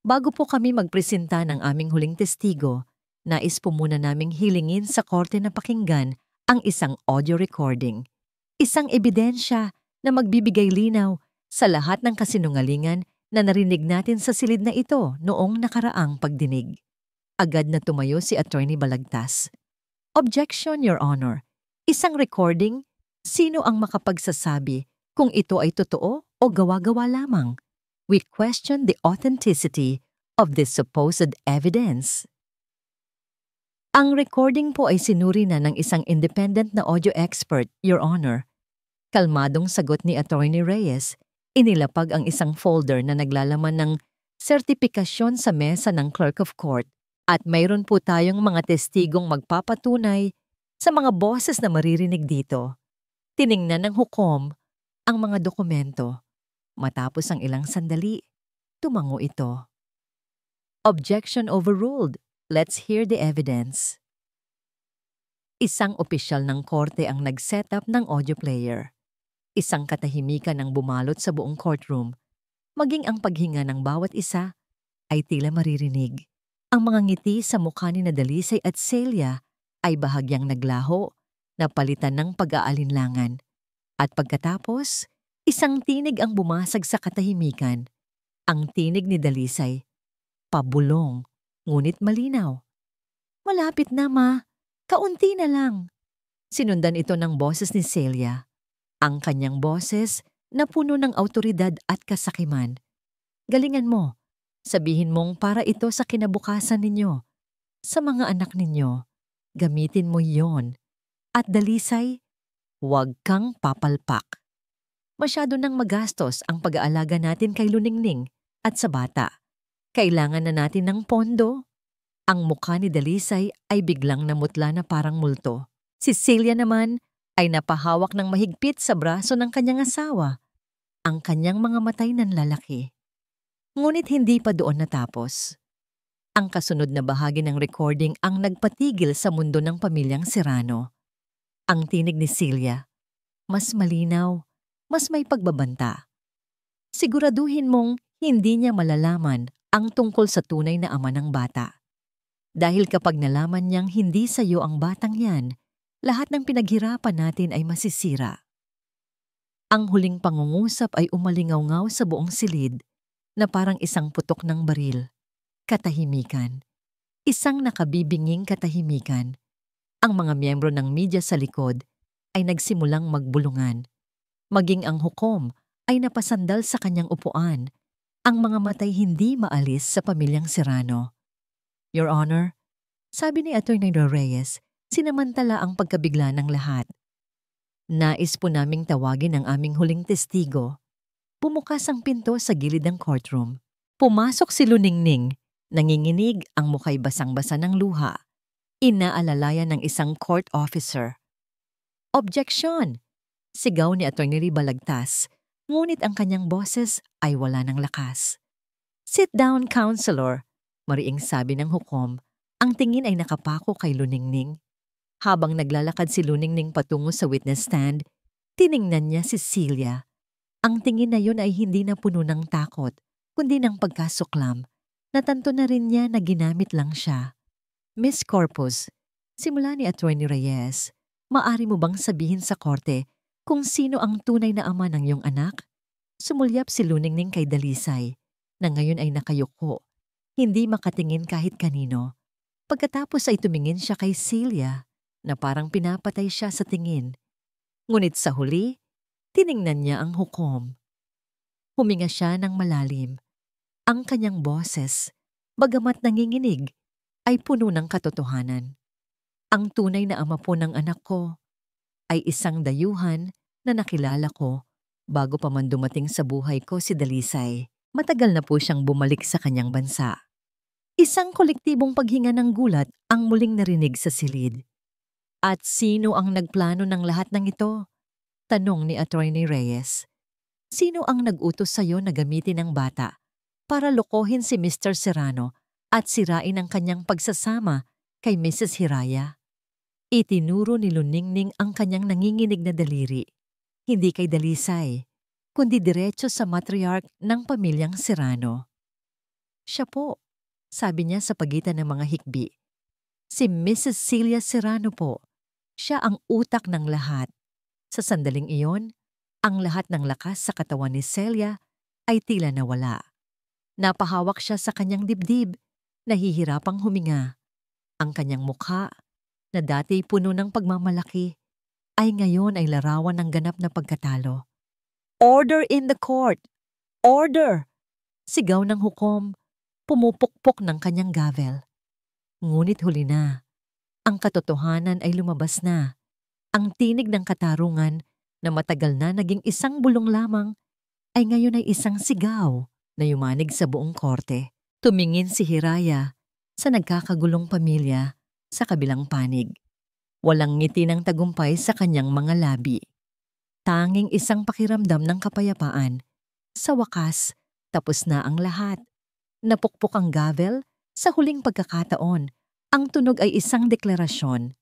Bago po kami magpresenta ng aming huling testigo, nais po muna naming hilingin sa korte na pakinggan ang isang audio recording. Isang ebidensya na magbibigay linaw sa lahat ng kasinungalingan na narinig natin sa silid na ito noong nakaraang pagdinig. Agad na tumayo si Atty. Balagtas. Objection, Your Honor. Isang recording, sino ang makapagsasabi kung ito ay totoo o gawa-gawa lamang? We question the authenticity of this supposed evidence. Ang recording po ay sinuri na ng isang independent na audio expert, Your Honor. Kalmadong sagot ni Attorney Reyes, inilapag ang isang folder na naglalaman ng sertipikasyon sa mesa ng Clerk of Court at mayroon po tayong mga testigong magpapatunay sa mga boses na maririnig dito. Tiningnan ng hukom ang mga dokumento. Matapos ang ilang sandali, tumango ito. Objection overruled. Let's hear the evidence. Isang opisyal ng korte ang nag-setup ng audio player. Isang katahimikan ang bumalot sa buong courtroom. Maging ang paghinga ng bawat isa ay tila maririnig. Ang mga ngiti sa mukha ni Dalisay at Celia ay bahagyang naglaho, napalitan ng pag-aalinlangan. At pagkatapos, isang tinig ang bumasag sa katahimikan. Ang tinig ni Dalisay. Pabulong, ngunit malinaw. Malapit na, ma. Kaunti na lang. Sinundan ito ng boses ni Celia. Ang kanyang boses na puno ng awtoridad at kasakiman. Galingan mo. Sabihin mong para ito sa kinabukasan ninyo. Sa mga anak ninyo. Gamitin mo yon. At Dalisay, huwag kang papalpak. Masyado nang magastos ang pag-aalaga natin kay Luningning at sa bata. Kailangan na natin ng pondo. Ang mukha ni Dalisay ay biglang namutla na parang multo. Si Celia naman ay napahawak ng mahigpit sa braso ng kanyang asawa. Ang kanyang mga matay nanlalaki. Ngunit hindi pa doon natapos. Ang kasunod na bahagi ng recording ang nagpatigil sa mundo ng pamilyang Serrano. Ang tinig ni Celia, mas malinaw, mas may pagbabanta. Siguraduhin mong hindi niya malalaman ang tungkol sa tunay na ama ng bata. Dahil kapag nalaman niyang hindi sa iyo ang batang yan, lahat ng pinaghirapan natin ay masisira. Ang huling pangungusap ay umalingaw-ngaw sa buong silid na parang isang putok ng baril. Katahimikan. Isang nakabibinging katahimikan. Ang mga miyembro ng media sa likod ay nagsimulang magbulungan. Maging ang hukom ay napasandal sa kanyang upuan. Ang mga matay hindi maalis sa pamilyang Serrano. Your Honor, sabi ni Attorney Reyes, sinamantala ang pagkabigla ng lahat. Nais po naming tawagin ang aming huling testigo. Bumukas ang pinto sa gilid ng courtroom. Pumasok si Luningning. Nanginginig, ang mukha'y basang-basa ng luha. Inaalalayan ng isang court officer. Objection! Sigaw ni Attorney Balagtas, ngunit ang kanyang boses ay wala ng lakas. Sit down, Counselor. Mariing sabi ng hukom, ang tingin ay nakapako kay Luningning. Habang naglalakad si Luningning patungo sa witness stand, tiningnan niya si Celia. Ang tingin na yun ay hindi na puno ng takot, kundi ng pagkasuklam. Natanto na rin niya na ginamit lang siya. Miss Corpus, simula ni Attorney Reyes, maari mo bang sabihin sa korte kung sino ang tunay na ama ng iyong anak? Sumulyap si Luningning kay Dalisay, na ngayon ay nakayuko. Hindi makatingin kahit kanino. Pagkatapos ay tumingin siya kay Celia na parang pinapatay siya sa tingin. Ngunit sa huli, tiningnan niya ang hukom. Huminga siya ng malalim. Ang kanyang boses, bagamat nanginginig, ay puno ng katotohanan. Ang tunay na ama po ng anak ko ay isang dayuhan na nakilala ko bago pa man dumating sa buhay ko si Dalisay. Matagal na po siyang bumalik sa kanyang bansa. Isang kolektibong paghinga ng gulat ang muling narinig sa silid. At sino ang nagplano ng lahat ng ito? Tanong ni Attorney Reyes. Sino ang nag-utos sa iyo na gamitin ang bata para lokohin si Mr. Serrano at sirain ang kanyang pagsasama kay Mrs. Hiraya? Itinuro ni Luningning ang kanyang nanginginig na daliri, hindi kay Dalisay, kundi diretso sa matriarch ng pamilyang Serrano. Siya po, sabi niya sa pagitan ng mga hikbi. Si Mrs. Celia Serrano po. Siya ang utak ng lahat. Sa sandaling iyon, ang lahat ng lakas sa katawan ni Celia ay tila nawala. Napahawak siya sa kanyang dibdib, nahihirapang huminga. Ang kanyang mukha, na dati puno ng pagmamalaki, ay ngayon ay larawan ng ganap na pagkatalo. Order in the court! Order! Sigaw ng hukom, pumupukpok ng kanyang gavel. Ngunit huli na. Ang katotohanan ay lumabas na. Ang tinig ng katarungan na matagal na naging isang bulong lamang ay ngayon ay isang sigaw na yumanig sa buong korte. Tumingin si Hiraya sa nagkakagulong pamilya sa kabilang panig. Walang ngiti ng tagumpay sa kanyang mga labi. Tanging isang pakiramdam ng kapayapaan. Sa wakas, tapos na ang lahat. Napukpok ang gavel sa huling pagkakataon. Ang tunog ay isang deklarasyon.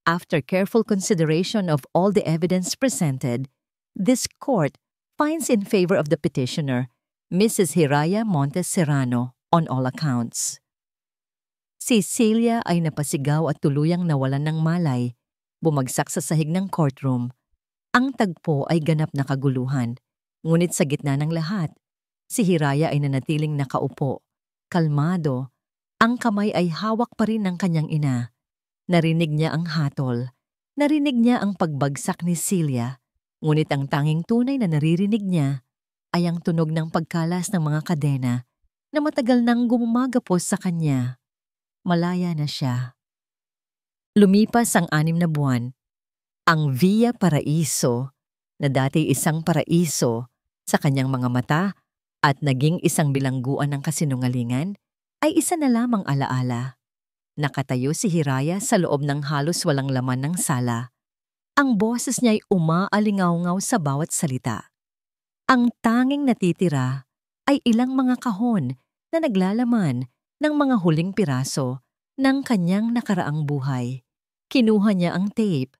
After careful consideration of all the evidence presented, this court finds in favor of the petitioner, Mrs. Hiraya Montes Serrano, on all accounts. Si Celia ay napasigaw at tuluyang nawalan ng malay, bumagsak sa sahig ng courtroom. Ang tagpo ay ganap na kaguluhan, ngunit sa gitna ng lahat, si Hiraya ay nanatiling nakaupo, kalmado. Ang kamay ay hawak pa rin ng kanyang ina. Narinig niya ang hatol, narinig niya ang pagbagsak ni Celia, ngunit ang tanging tunay na naririnig niya ay ang tunog ng pagkalas ng mga kadena na matagal nang gumagapos sa kanya. Malaya na siya. Lumipas ang 6 na buwan. Ang Via Paraiso, na dati isang paraiso sa kanyang mga mata at naging isang bilangguan ng kasinungalingan, ay isa na lamang alaala. Nakatayo si Hiraya sa loob ng halos walang laman ng sala. Ang boses niya ay umaalingaw-ngaw sa bawat salita. Ang tanging natitira ay ilang mga kahon na naglalaman ng mga huling piraso ng kanyang nakaraang buhay. Kinuha niya ang tape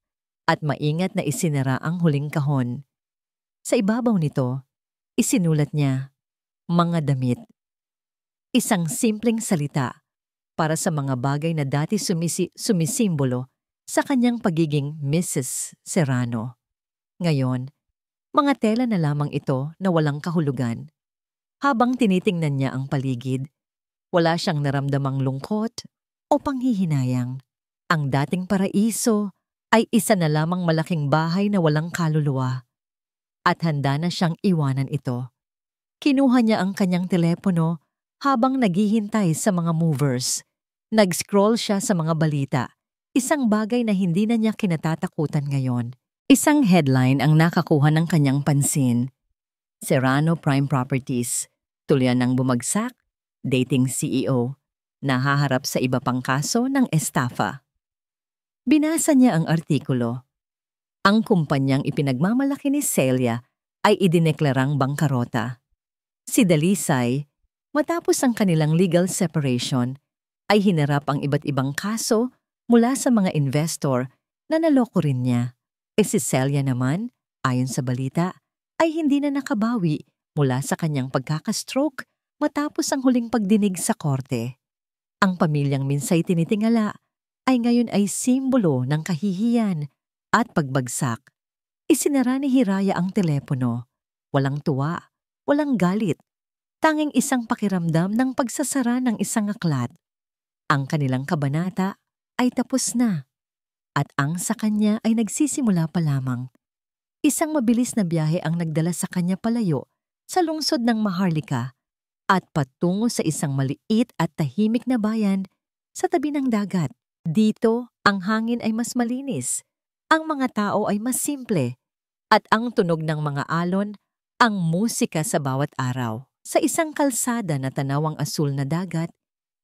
at maingat na isinara ang huling kahon. Sa ibabaw nito, isinulat niya, mga damit. Isang simpleng salita para sa mga bagay na dati sumisimbolo sa kanyang pagiging Mrs. Serrano. Ngayon, mga tela na lamang ito na walang kahulugan. Habang tinitingnan niya ang paligid, wala siyang naramdamang lungkot o panghihinayang. Ang dating paraiso ay isa na lamang malaking bahay na walang kaluluwa. At handa na siyang iwanan ito. Kinuha niya ang kanyang telepono habang naghihintay sa mga movers. Nag-scroll siya sa mga balita, isang bagay na hindi na niya kinatatakutan ngayon. Isang headline ang nakakuha ng kanyang pansin. Serrano Prime Properties, tuluyan ng bumagsak, dating CEO, nahaharap sa iba pang kaso ng estafa. Binasa niya ang artikulo. Ang kumpanyang ipinagmamalaki ni Celia ay idineklarang bangkarota. Si Dalisay, matapos ang kanilang legal separation, ay hinarap ang iba't ibang kaso mula sa mga investor na naloko rin niya. Si Celia naman, ayon sa balita, ay hindi na nakabawi mula sa kanyang pagkakastroke matapos ang huling pagdinig sa korte. Ang pamilyang minsay tinitingala ay ngayon ay simbolo ng kahihiyan at pagbagsak. Isinara ni Hiraya ang telepono. Walang tuwa, walang galit. Tanging isang pakiramdam ng pagsasara ng isang aklat. Ang kanilang kabanata ay tapos na. At ang sa kanya ay nagsisimula pa lamang. Isang mabilis na biyahe ang nagdala sa kanya palayo sa lungsod ng Maharlika at patungo sa isang maliit at tahimik na bayan sa tabi ng dagat. Dito, ang hangin ay mas malinis, ang mga tao ay mas simple, at ang tunog ng mga alon, ang musika sa bawat araw. Sa isang kalsada na tanawang asul na dagat,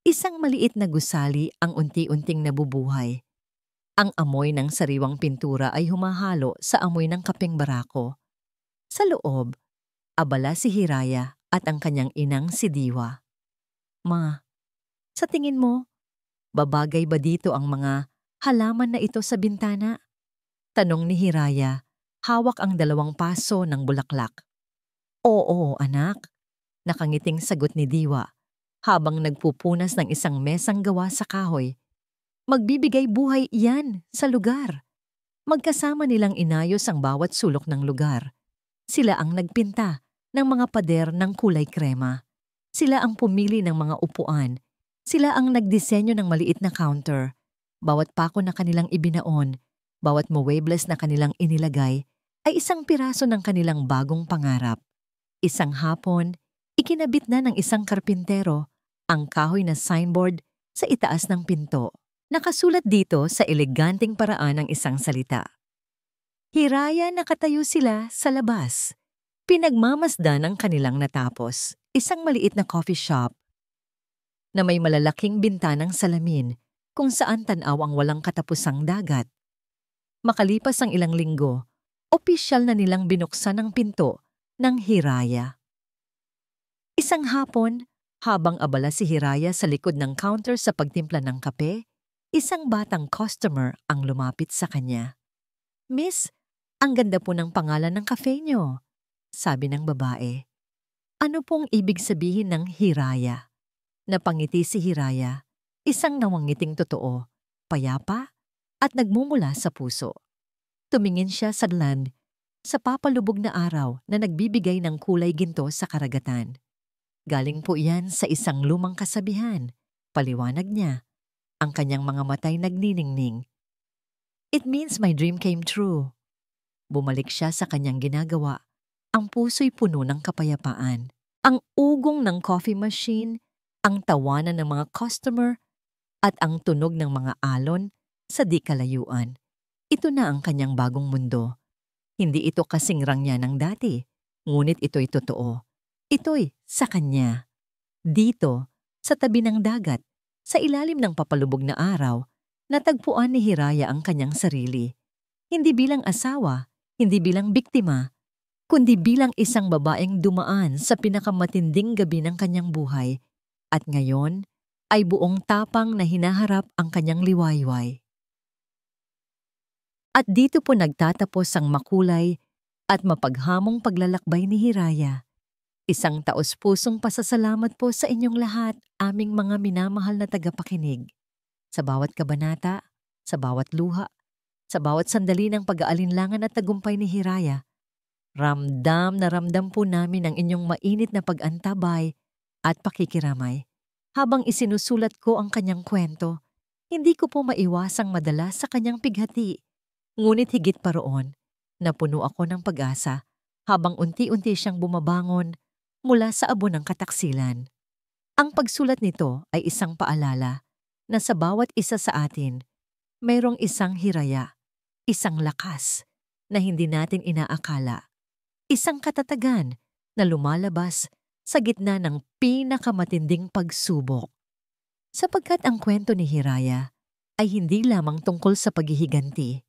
isang maliit na gusali ang unti-unting nabubuhay. Ang amoy ng sariwang pintura ay humahalo sa amoy ng kapeng barako. Sa loob, abala si Hiraya at ang kanyang inang si Diwa. Ma, sa tingin mo, babagay ba dito ang mga halaman na ito sa bintana? Tanong ni Hiraya, hawak ang 2 paso ng bulaklak. Oo, anak, nakangiting sagot ni Diwa habang nagpupunas ng isang mesang gawa sa kahoy. Magbibigay buhay iyan sa lugar. Magkasama nilang inayos ang bawat sulok ng lugar. Sila ang nagpinta ng mga pader ng kulay krema. Sila ang pumili ng mga upuan. Sila ang nagdisenyo ng maliit na counter. Bawat pako na kanilang ibinaon, bawat muebles na kanilang inilagay, ay isang piraso ng kanilang bagong pangarap. Isang hapon, Ikinabit na ng isang karpintero ang kahoy na signboard sa itaas ng pinto. Nakasulat dito sa eleganteng paraan ang isang salita. Hiraya, nakatayo sila sa labas. Pinagmamasdan ang kanilang natapos. Isang maliit na coffee shop na may malalaking bintanang salamin kung saan tanaw ang walang katapusang dagat. Makalipas ang ilang linggo, opisyal na nilang binuksan ang pinto ng Hiraya. Isang hapon, habang abala si Hiraya sa likod ng counter sa pagtimpla ng kape, isang batang customer ang lumapit sa kanya. Miss, ang ganda po ng pangalan ng cafe niyo, sabi ng babae. Ano pong ibig sabihin ng Hiraya? Napangiti si Hiraya, isang nawangiting totoo, payapa, at nagmumula sa puso. Tumingin siya sa land, sa papalubog na araw na nagbibigay ng kulay ginto sa karagatan. Galing po yan sa isang lumang kasabihan, paliwanag niya. Ang kanyang mga matay nagniningning. It means my dream came true. Bumalik siya sa kanyang ginagawa. Ang puso'y puno ng kapayapaan. Ang ugong ng coffee machine, ang tawanan ng mga customer, at ang tunog ng mga alon sa di kalayuan. Ito na ang kanyang bagong mundo. Hindi ito kasing rangya ng dati, ngunit ito'y totoo. Ito'y sa kanya. Dito, sa tabi ng dagat, sa ilalim ng papalubog na araw, natagpuan ni Hiraya ang kanyang sarili. Hindi bilang asawa, hindi bilang biktima, kundi bilang isang babaeng dumaan sa pinakamatinding gabi ng kanyang buhay at ngayon ay buong tapang na hinaharap ang kanyang liwayway. At dito po nagtatapos ang makulay at mapaghamong paglalakbay ni Hiraya. Isang taos-pusong pasasalamat po sa inyong lahat, aming mga minamahal na tagapakinig. Sa bawat kabanata, sa bawat luha, sa bawat sandali ng pag-aalinlangan at tagumpay ni Hiraya, ramdam na ramdam po namin ang inyong mainit na pag-antabay at pakikiramay. Habang isinusulat ko ang kanyang kwento, hindi ko po maiwasang madala sa kanyang pighati. Ngunit higit pa roon, napuno ako ng pag-asa habang unti-unti siyang bumabangon mula sa abo ng kataksilan. Ang pagsulat nito ay isang paalala na sa bawat isa sa atin, mayroong isang Hiraya, isang lakas na hindi natin inaakala, isang katatagan na lumalabas sa gitna ng pinakamatinding pagsubok. Sapagkat ang kwento ni Hiraya ay hindi lamang tungkol sa paghihiganti.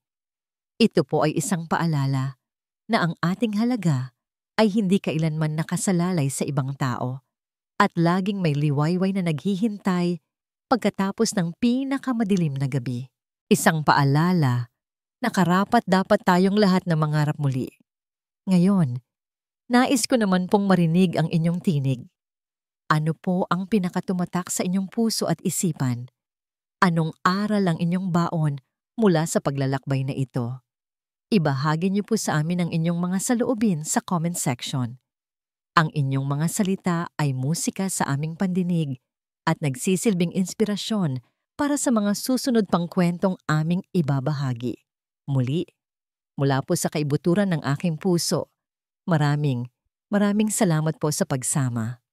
Ito po ay isang paalala na ang ating halaga ay hindi kailanman nakasalalay sa ibang tao at laging may liwayway na naghihintay pagkatapos ng pinakamadilim na gabi. Isang paalala na karapat dapat tayong lahat na mangarap muli. Ngayon, nais ko naman pong marinig ang inyong tinig. Ano po ang pinakatumatak sa inyong puso at isipan? Anong aral ang inyong baon mula sa paglalakbay na ito? Ibahagi niyo po sa amin ang inyong mga saloobin sa comment section. Ang inyong mga salita ay musika sa aming pandinig at nagsisilbing inspirasyon para sa mga susunod pang kwentong aming ibabahagi. Muli, mula po sa kaibuturan ng aking puso, maraming salamat po sa pagsama.